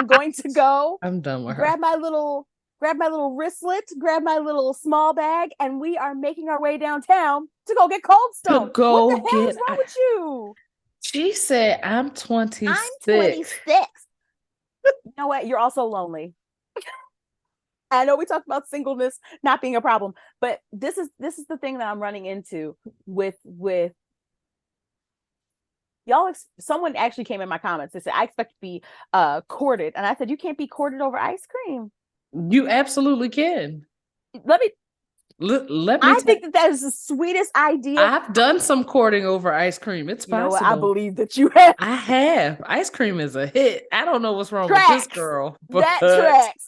going to go. I'm done with grab my little grab my little wristlet, grab my little small bag, and we are making our way downtown to go get Cold Stone. What the hell is wrong with you? She said, I'm 26. I'm 26. You know what? You're also lonely. I know we talked about singleness not being a problem, but this is the thing that I'm running into with y'all. Someone actually came in my comments. They said, I expect to be courted. And I said, you can't be courted over ice cream. You absolutely can. Let me I think that is the sweetest idea. I've done some courting over ice cream. It's possible. You know what? I believe that you have. I have. Ice cream is a hit. I don't know what's wrong with this girl. But that tracks.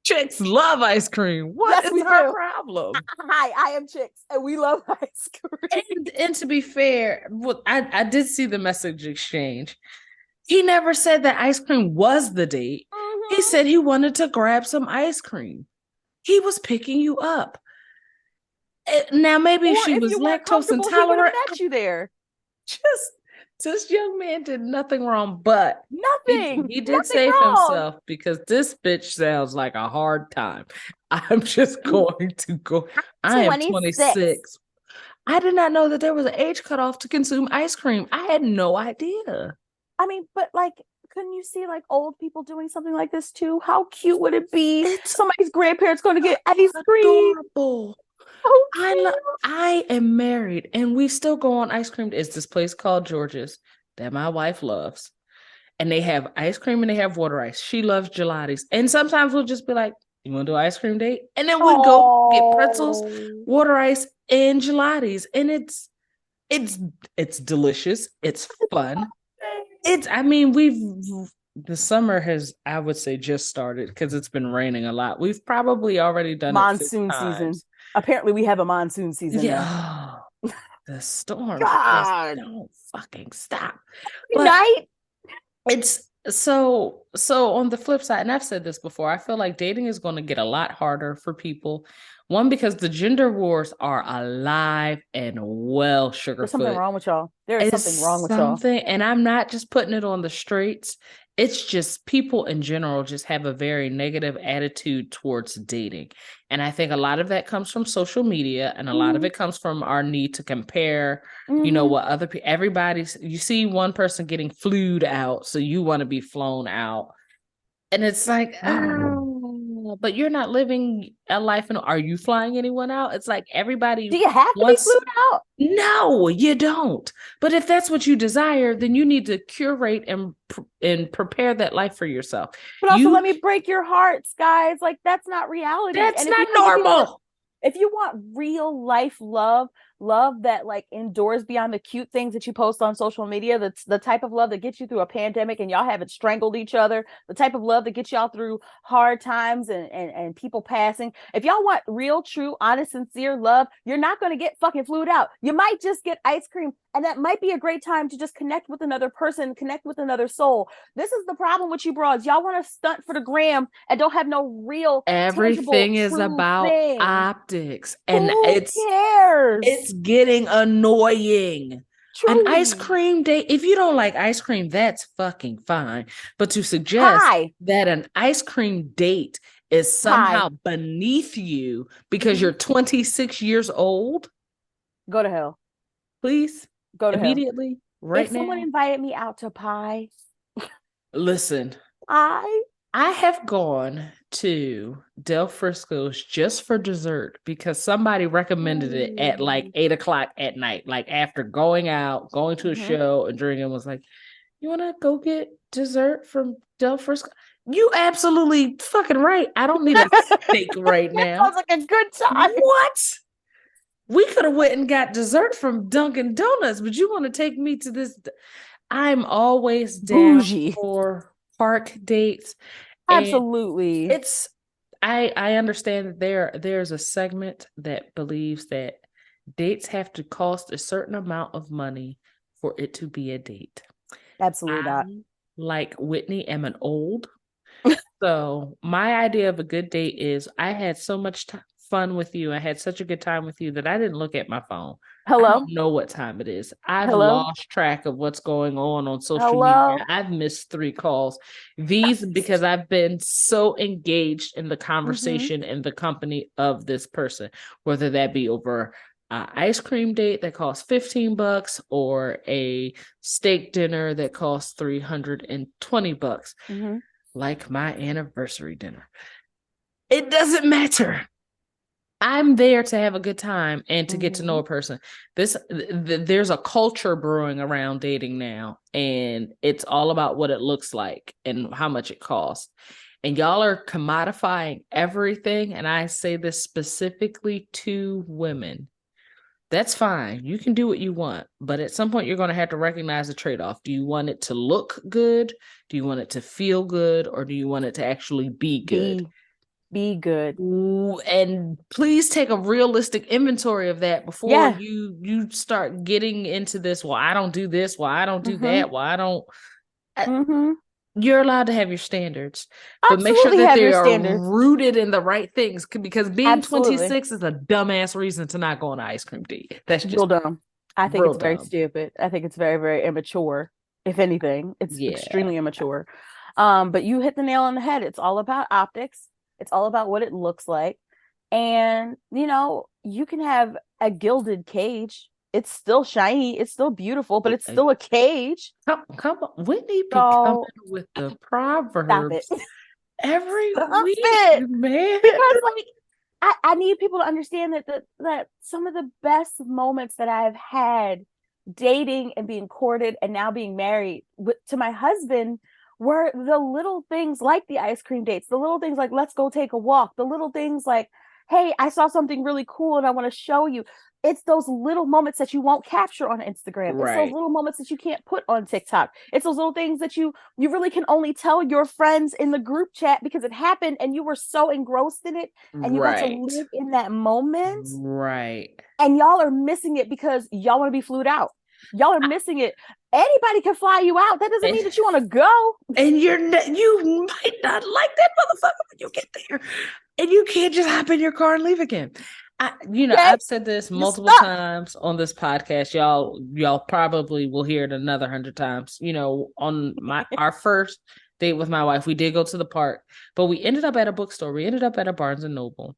Chicks love ice cream. What is our problem? Hi, I am Chicks, and we love ice cream. And to be fair, I did see the message exchange. He never said that ice cream was the date. Mm-hmm. He said he wanted to grab some ice cream. He was picking you up. Now, maybe if she was lactose intolerant, he met you there. This young man did nothing wrong, but nothing. He did save himself because this bitch sounds like a hard time. I'm just going to go. I am 26. I did not know that there was an age cutoff to consume ice cream. I had no idea. I mean, but like, couldn't you see like old people doing something like this too? How cute would it be? Somebody's grandparents going to get ice cream. Adorable. I am married and we still go on ice cream. It's this place called George's that my wife loves. And they have ice cream and they have water ice. She loves gelatis. And sometimes we'll just be like, you want to do an ice cream date? And then we go get pretzels, water ice, and gelatis. And it's delicious. It's fun. The summer has, I would say, just started because it's been raining a lot. We've probably already done monsoon season. Apparently we have a monsoon season. Yeah. The storm. God. Don't fucking stop. Night. It's so on the flip side, and I've said this before, I feel like dating is going to get a lot harder for people. One, because the gender wars are alive and well, Sugarfoot. There's something wrong with y'all. There is something wrong with y'all. And I'm not just putting it on the streets. It's just people in general just have a very negative attitude towards dating. And I think a lot of that comes from social media and a lot of it comes from our need to compare, you know, what other people, you see one person getting flued out, so you want to be flown out. And it's like, but you're not living a life. Are you flying anyone out? It's like everybody. Do you have to be flued out? No, you don't. But if that's what you desire, then you need to curate and prepare that life for yourself. But also, let me break your hearts, guys. Like, that's not reality. That's not normal. If you want real life love that like endures beyond the cute things that you post on social media, that's the type of love that gets you through a pandemic and y'all haven't strangled each other, the type of love that gets y'all through hard times and people passing. If y'all want real, true, honest, sincere love, you're not going to get fucking flued out. You might just get ice cream, and that might be a great time to just connect with another person, connect with another soul. This is the problem with you broads. Y'all want to stunt for the gram and don't have no real everything is about optics. And Who cares? It's getting annoying. Truly. An ice cream date, if you don't like ice cream, that's fucking fine. But to suggest that an ice cream date is somehow beneath you because you're 26 years old, go to hell. Please go to immediately hell. Right now. If someone invited me out to pie, listen, I have gone to Del Frisco's just for dessert because somebody recommended it at like 8:00 at night, like after going to a show and drinking, was like, you want to go get dessert from Del Frisco? You absolutely fucking right. I don't need a steak right now. Sounds like a good time. What? We could have went and got dessert from Dunkin' Donuts, but you want to take me to this? I'm always down for park dates. Absolutely. I understand that there's a segment that believes that dates have to cost a certain amount of money for it to be a date. Absolutely not. Like Whitney, am an old. So my idea of a good date is I had so much fun with you. I had such a good time with you that I didn't look at my phone I don't Hello? know what time it is. I've Hello? lost track of what's going on social media. Hello? I've missed 3 calls. These because I've been so engaged in the Mm-hmm. conversation and the company of this person, whether that be over an ice cream date that costs $15 or a steak dinner that costs $320, Mm-hmm. like my anniversary dinner. It doesn't matter. I'm there to have a good time and to get to know Mm-hmm. a person. There's a culture brewing around dating now, and it's all about what it looks like and how much it costs. And y'all are commodifying everything. And I say this specifically to women. That's fine. You can do what you want, but at some point you're going to have to recognize the trade-off. Do you want it to look good? Do you want it to feel good? Or do you want it to actually be good? Be good. And please take a realistic inventory of that before Yeah. you start getting into this. Well, I don't do this. Well, I don't do Mm-hmm. that. Well, I don't. Mm-hmm. You're allowed to have your standards, but make sure Absolutely that have they your are standards. rooted in the right things. Because being Absolutely. 26 is a dumbass reason to not go on an ice cream date. That's Real just dumb. I think real it's very dumb. stupid. I think it's very, very immature. If anything, it's Yeah. extremely immature. But you hit the nail on the head. It's all about optics. It's all about what it looks like. And, you can have a gilded cage. It's still shiny. It's still beautiful, but it's still a cage. Come on. Whitney be coming So with the stop it. proverbs every Stop week, it. man. Because like I need people to understand that some of the best moments that I've had dating and being courted and now being married to my husband were the little things like the ice cream dates, the little things like let's go take a walk, the little things like, hey, I saw something really cool and I want to show you. It's those little moments that you won't capture on Instagram. It's those Right. little moments that you can't put on TikTok. It's those little things that you really can only tell your friends in the group chat because it happened and you were so engrossed in it and you got to Right. live in that moment, Right. and y'all are missing it because y'all want to be flued out. Y'all are missing it. Anybody can fly you out. That doesn't And, mean that you want to go. and you might not like that motherfucker when you get there. And you can't just hop in your car and leave again. Okay, I've said this you're multiple stuck. times on this podcast. Y'all probably will hear it another 100 times. On our first date with my wife, we did go to the park, but we ended up at a bookstore. We ended up at a Barnes and Noble.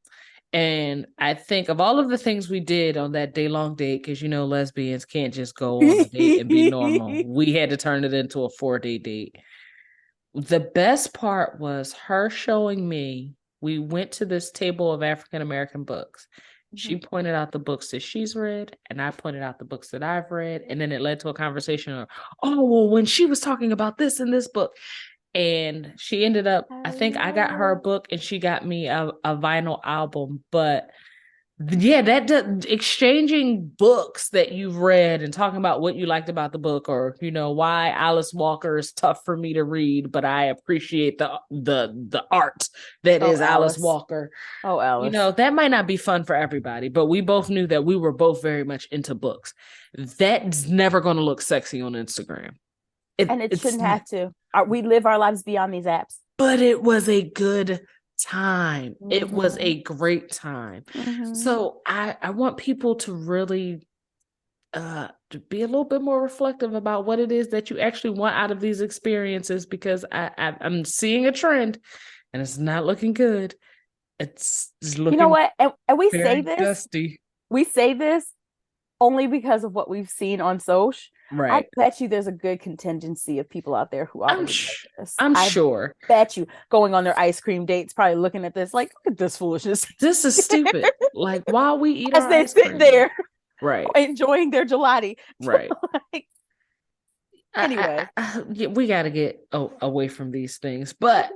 And I think of all of the things we did on that day long date, because lesbians can't just go on a date and be normal. We had to turn it into a 4-day date. The best part was her showing me. We went to this table of African American books. She pointed out the books that she's read, and I pointed out the books that I've read. And then it led to a conversation of, oh, well, when she was talking about this in this book. And she ended up, I think I got her a book and she got me a vinyl album. But yeah, exchanging books that you've read and talking about what you liked about the book, or why Alice Walker is tough for me to read, but I appreciate the art that Oh, is Alice Alice. Walker. Oh, Alice. That might not be fun for everybody, but we both knew that we were both very much into books. That's never going to look sexy on Instagram. And it It's shouldn't have to. We live our lives beyond these apps. But it was a good time. It was Mm-hmm. a great time. Mm-hmm. So I want people to really to be a little bit more reflective about what it is that you actually want out of these experiences, because I'm seeing a trend and it's not looking good. It's You know looking what? And very dusty. we say this only because of what we've seen on social. I Right. bet you there's a good contingency of people out there who I'm already know sh- this. I'm I sure bet you going on their ice cream dates, probably looking at this like, look at this foolishness this is stupid. Like, while we eat as our they ice sit cream. there Right. enjoying their gelati. Right. Like, anyway, Yeah, we got to get away from these things. But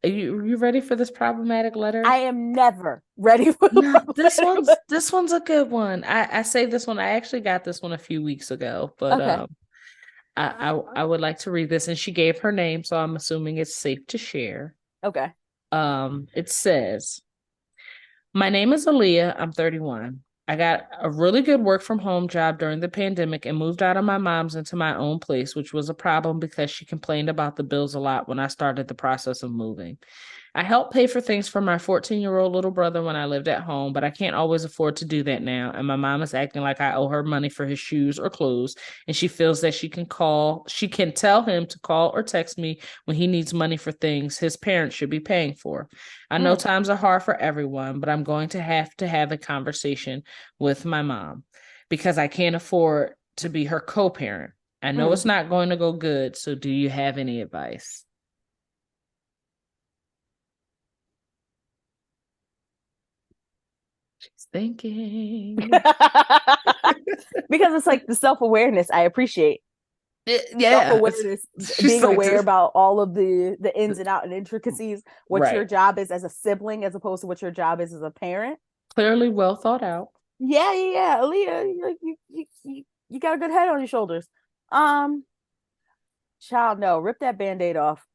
are you ready for this problematic letter? I am never ready for the No, problematic. this one's a good one. I say this one. I actually got this one a few weeks ago, but Okay. I would like to read this. And she gave her name, so I'm assuming it's safe to share. Okay. It says, "My name is Aaliyah. I'm 31. I got a really good work from home job during the pandemic and moved out of my mom's into my own place, which was a problem because she complained about the bills a lot when I started the process of moving. I help pay for things for my 14-year-old little brother when I lived at home, but I can't always afford to do that now. And my mom is acting like I owe her money for his shoes or clothes. And she feels that she can tell him to call or text me when he needs money for things his parents should be paying for. I know times are hard for everyone, but I'm going to have a conversation with my mom because I can't afford to be her co-parent. I know it's not going to go good. So do you have any advice? She's thinking. Because it's like the self-awareness I appreciate. Self-awareness, being aware about all of the ins and outs and intricacies, what your job is as a sibling as opposed to what your job is as a parent. Clearly well thought out. Yeah. Aaliyah, you got a good head on your shoulders. Child, no, rip that Band-Aid off.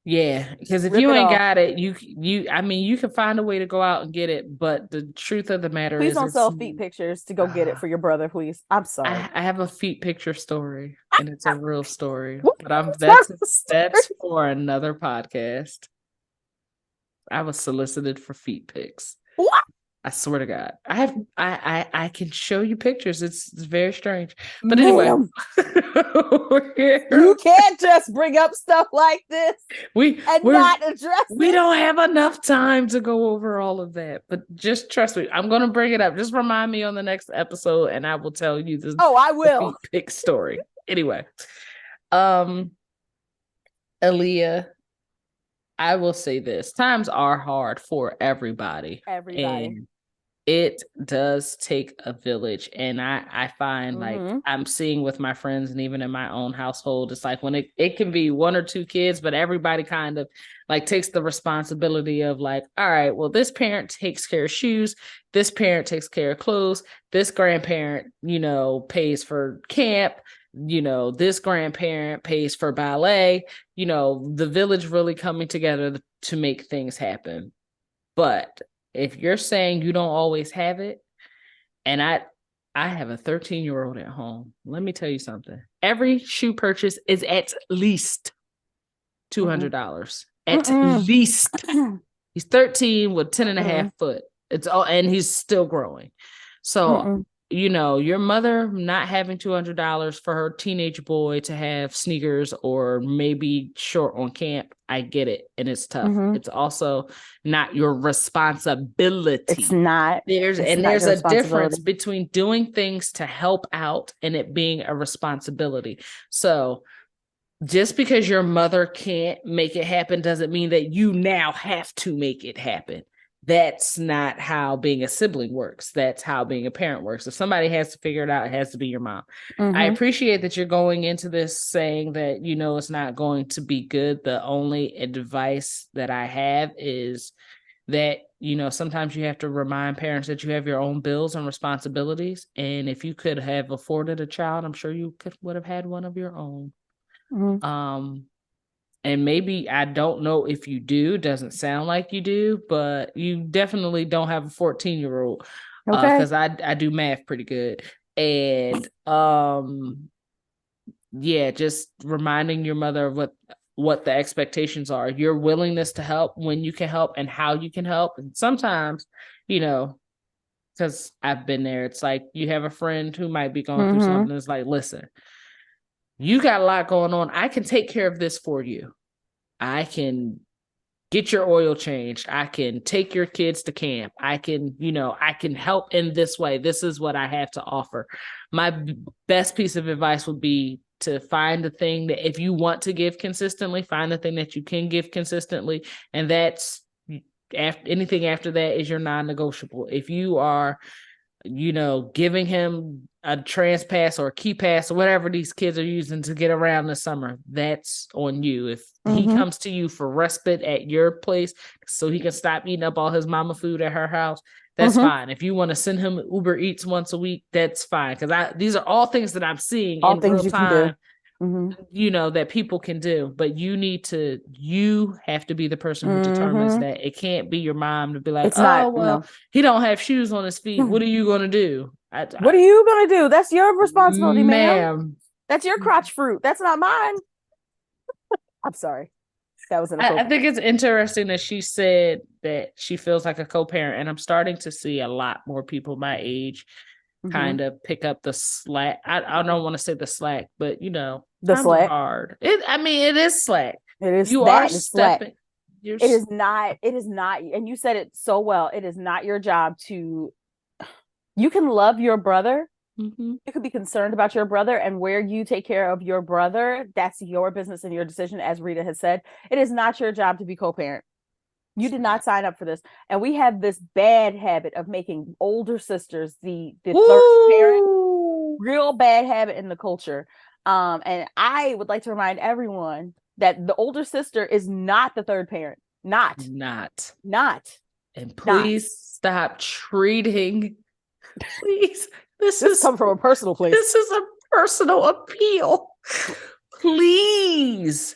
Yeah, because if you ain't got it, you can find a way to go out and get it. But the truth of the matter is, please don't sell feet pictures to go get it for your brother, please. I'm sorry. I have a feet picture story, and it's a real story. But that's for another podcast. I was solicited for feet pics. What? I swear to God, I can show you pictures. It's very strange, but anyway, you can't just bring up stuff like this not address it. We don't have enough time to go over all of that, but just trust me. I'm going to bring it up. Just remind me on the next episode, and I will tell you this. Oh, I will. Pick story. Anyway, Aaliyah, I will say this: times are hard for everybody. And it does take a village. And I find like I'm seeing with my friends and even in my own household, it's like when it can be one or two kids, but everybody kind of like takes the responsibility of like, all right, well, this parent takes care of shoes, this parent takes care of clothes, this grandparent, pays for camp, this grandparent pays for ballet, the village really coming together to make things happen. But if you're saying you don't always have it, and I have a 13-year-old at home, let me tell you something. Every shoe purchase is at least $200. At least. He's 13 with 10 and a half foot. It's all, and he's still growing. So, your mother not having $200 for her teenage boy to have sneakers or maybe short on camp, I get it. And it's tough. It's also not your responsibility. It's not. There's a difference between doing things to help out and it being a responsibility. So just because your mother can't make it happen doesn't mean that you now have to make it happen. That's not how being a sibling works. That's how being a parent works. If somebody has to figure it out, it has to be your mom. I appreciate that you're going into this saying that, it's not going to be good. The only advice that I have is that, sometimes you have to remind parents that you have your own bills and responsibilities. And if you could have afforded a child, I'm sure you would have had one of your own. And maybe, I don't know if you do, doesn't sound like you do, but you definitely don't have a 14-year-old. Because I do math pretty good. And just reminding your mother of what the expectations are, your willingness to help, when you can help and how you can help. And sometimes, because I've been there, it's like you have a friend who might be going through something. It's like, listen, you got a lot going on. I can take care of this for you. I can get your oil changed. I can take your kids to camp. I can help in this way. This is what I have to offer. My best piece of advice would be to find the thing that if you want to give consistently, find the thing that you can give consistently. And that's anything after that is your non-negotiable. If you are, giving him a trans pass or a key pass or whatever these kids are using to get around the summer, that's on you. If he comes to you for respite at your place so he can stop eating up all his mama food at her house, that's fine. If you want to send him Uber Eats once a week, that's fine. Because these are all things that I'm seeing in real time, that people can do. But you have to be the person who determines that. It can't be your mom to be like, he don't have shoes on his feet. What are you going to do? What are you going to do? That's your responsibility, ma'am. That's your crotch fruit. That's not mine. I'm sorry. That was I inappropriate. think it's interesting that she said that she feels like a co-parent, and I'm starting to see a lot more people my age kind of pick up the slack. I don't want to say the slack, but The times are slack. hard. It is slack. It is You are that is slack. stepping. You're It is not. It is not. And you said it so well. It is not your job to. You can love your brother. You could be concerned about your brother and where you take care of your brother. That's your business and your decision, as Rita has said. It is not your job to be co-parent. You did not sign up for this. And we have this bad habit of making older sisters the third parent. Real bad habit in the culture. And I would like to remind everyone that the older sister is not the third parent. Not. And please stop treating. Please. This comes from a personal place. This is a personal appeal. Please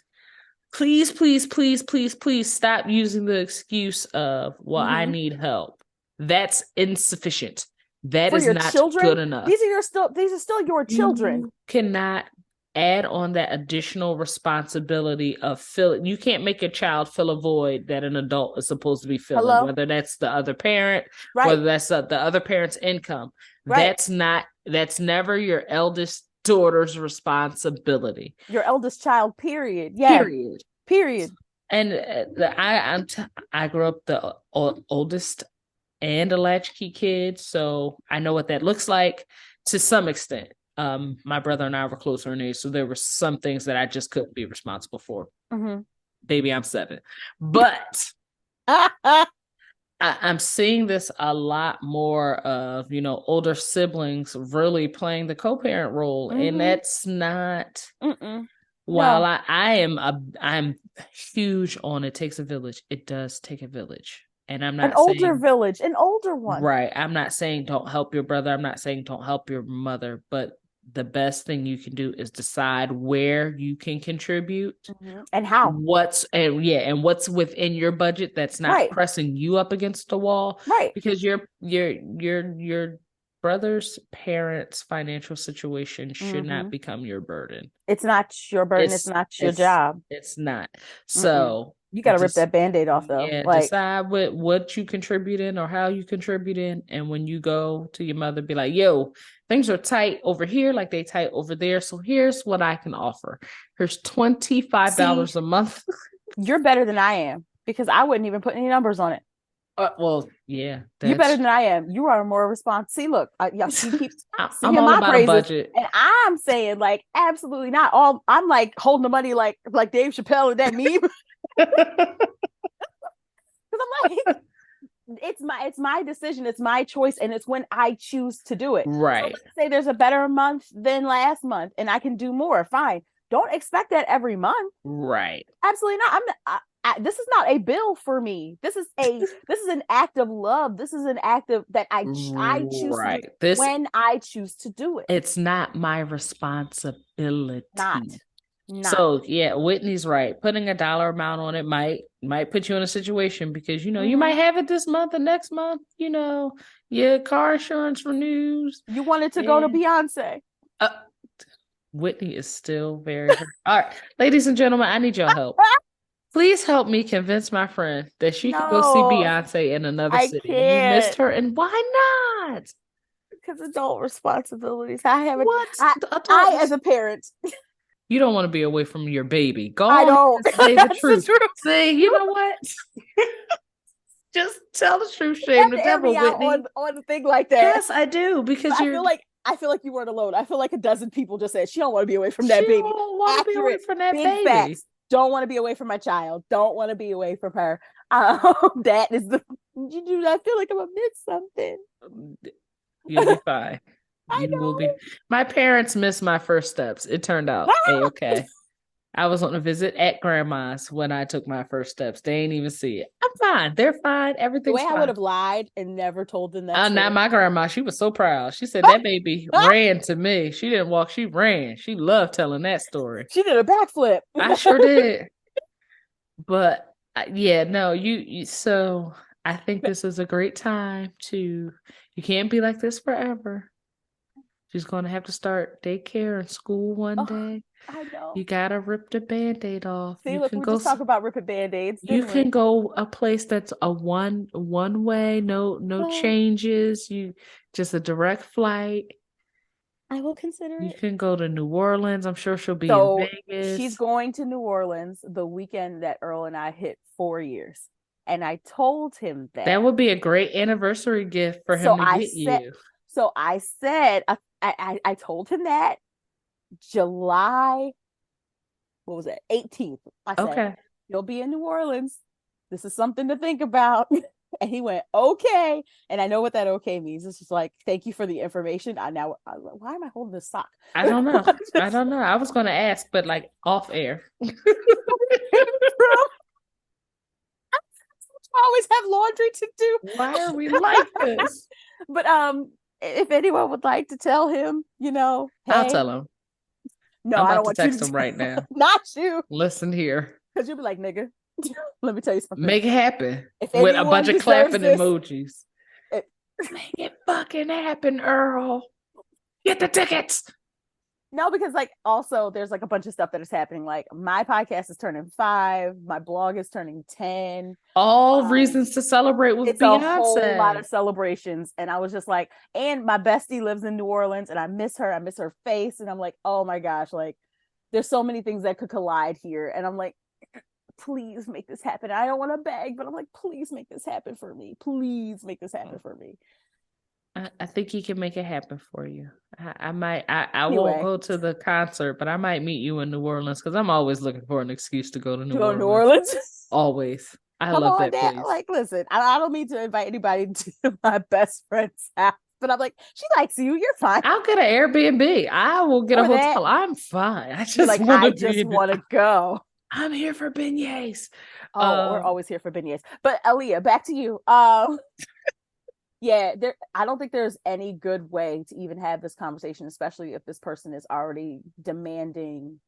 stop using the excuse of, well, I need help. That's insufficient. That For is your not children, good enough. These are still your children. You cannot add on that additional responsibility of filling. You can't make a child fill a void that an adult is supposed to be filling, whether that's the other parent, whether that's the other parent's income. That's never your eldest daughter's responsibility. Your eldest child, period. Period. And I grew up the oldest and a latchkey kid, so I know what that looks like to some extent. My brother and I were closer in age, so there were some things that I just couldn't be responsible for. Baby, I'm 7, but I'm seeing this a lot more of, older siblings really playing the co-parent role. And that's not, while I'm huge on it takes a village. It does take a village. And I'm not an older village, an older one. Right. I'm not saying don't help your brother. I'm not saying don't help your mother, but the best thing you can do is decide where you can contribute and how. What's within your budget that's not pressing you up against the wall. Right. Because your brother's parents' financial situation should not become your burden. It's not your burden. It's not your job. It's not. So you got to rip that Band-Aid off, though. Yeah, decide what you contribute in or how you contribute in. And when you go to your mother, be like, yo, things are tight over here like they tight over there. So here's what I can offer. Here's $25 a month. You're better than I am because I wouldn't even put any numbers on it. Well, yeah. You're better than I am. You are more responsible. See, look, she keeps I'm all about a budget. And I'm saying, like, absolutely not. I'm like holding the money like Dave Chappelle in that meme. Because I'm like, it's my decision, it's my choice, and it's when I choose to do it. Right. So let's say there's a better month than last month, and I can do more. Fine. Don't expect that every month. Right. Absolutely not. This is not a bill for me. This is an act of love. This is an act of that I choose to do when I choose to do it. It's not my responsibility. Not. So yeah, Whitney's right. Putting a dollar amount on it might put you in a situation because you might have it this month and next month, your car insurance renews. You wanted to go to Beyonce. Whitney is still very hurt. All right, ladies and gentlemen, I need your help. Please help me convince my friend that she can go see Beyonce in another city. You missed her, and why not? Because adult responsibilities. I as a parent. You don't want to be away from your baby. Go I don't. Say the truth. Say, you know what? Just tell the truth, shame the devil, Whitney. On a thing like that. Yes, I do. Because I feel like you weren't alone. I feel like a dozen people just said she don't want to be away from that baby. Don't want to be away from that baby. Facts. Don't want to be away from my child. Don't want to be away from her. That is you do not feel like I'm gonna miss something. You'll be fine. Will be. My parents missed my first steps. It turned out okay. I was on a visit at grandma's when I took my first steps. They ain't even see it. I'm fine. They're fine. Everything's fine. I would have lied and never told them that. Not my grandma. She was so proud. She said that baby ran to me. She didn't walk. She ran. She loved telling that story. She did a backflip. I sure did. But so I think this is a great time you can't be like this forever. She's going to have to start daycare and school one day. I know. You gotta rip the Band-Aid off. See, look, we were just talking about ripping Band-Aids, You didn't can we? go a place that's a one way, no Oh, changes. You just a direct flight. I will consider You it. can go to New Orleans. I'm sure she'll be in So she's Vegas. going to New Orleans the weekend that Earl and I hit 4 years. And I told him That that. would be a great anniversary gift for So him to I get said, you. so I said, I told him that July, what was it, 18th. I said, Okay. you'll be in New Orleans. This is something to think about. And he went, okay. And I know what that okay means. It's just like, thank you for the information. Why am I holding this sock? I don't know. I don't know. I was going to ask, but like off air. I always have laundry to do. Why are we like this? But if anyone would like to tell him, I'll hey, tell him. no, I'm I about don't to want you text to him right now. not you, Listen here. because you'll be like, nigga, let me tell you something. Make it happen If with a bunch anyone of deserves clapping this, emojis. it, Make it fucking happen, Earl. Get the tickets. no, because like also there's like a bunch of stuff that is happening. Like my podcast is turning 5, my blog is turning 10. All reasons to celebrate with It's a whole lot Beyonce. of celebrations. And I was just like, and my bestie lives in New Orleans and I miss her. I miss her face. And I'm like, oh my gosh, like there's so many things that could collide here. And I'm like, please make this happen. I don't want to beg, but I'm like, please make this happen for me. Please make this happen for me. I think he can make it happen for you. I won't Anyway, go to the concert, but I might meet you in New Orleans because I'm always looking for an excuse to go to to New go to New Orleans. Orleans. Always. I Come love on that down. place. Like, listen, I don't mean to invite anybody to my best friend's house, but I'm like, she likes you. You're fine. I'll get an Airbnb. I will get a Or that. hotel. I'm fine. I Be just like, want I to be just in want to go. I'm here for beignets. Oh, we're Um, always here for beignets. But Aaliyah, back to you. Yeah, I don't think there's any good way to even have this conversation, especially if this person is already demanding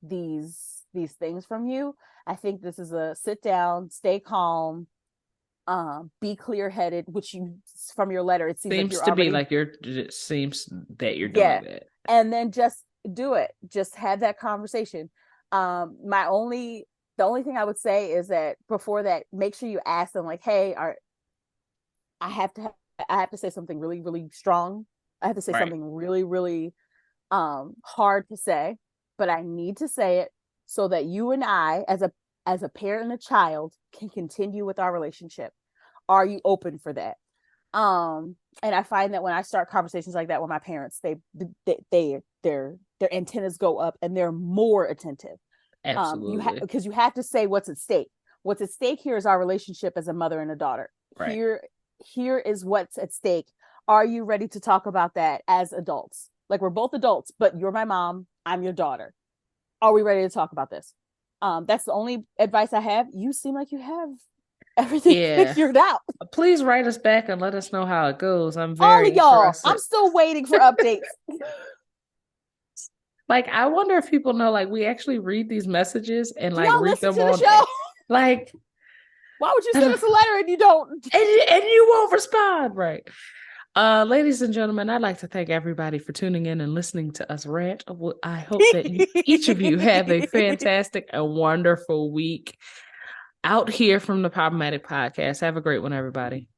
these things from you. I think this is a sit down, stay calm, be clear headed, which you from your letter, it seems like seems you're to be already, like it seems that you're yeah. doing that. And then just do it. Just have that conversation. My only the only thing I would say is that before that, make sure you ask them like, hey, I have to I have to say something really, really strong. I have to say Right. something really, really hard to say, but I need to say it so that you and I, as a parent and a child, can continue with our relationship. Are you open for that? And I find that when I start conversations like that with my parents, their antennas go up and they're more attentive. Absolutely. Because you have to say what's at stake. What's at stake here is our relationship as a mother and a daughter. Right. Here is what's at stake. Are you ready to talk about that as adults? Like, we're both adults, but you're my mom, I'm your daughter. Are we ready to talk about this? That's the only advice I have. You seem like you have everything Yeah. figured out. Please write us back and let us know how it goes. I'm All very of y'all, I'm interested. still waiting for updates. Like, I wonder if people know, like, we actually read these messages and Do like y'all read listen them to the on, show? like, Why would you I send don't, us a letter and you don't? and you won't respond, right? Ladies and gentlemen, I'd like to thank everybody for tuning in and listening to us rant. I hope that each of you have a fantastic and wonderful week out here from the Problematic Podcast. Have a great one, everybody.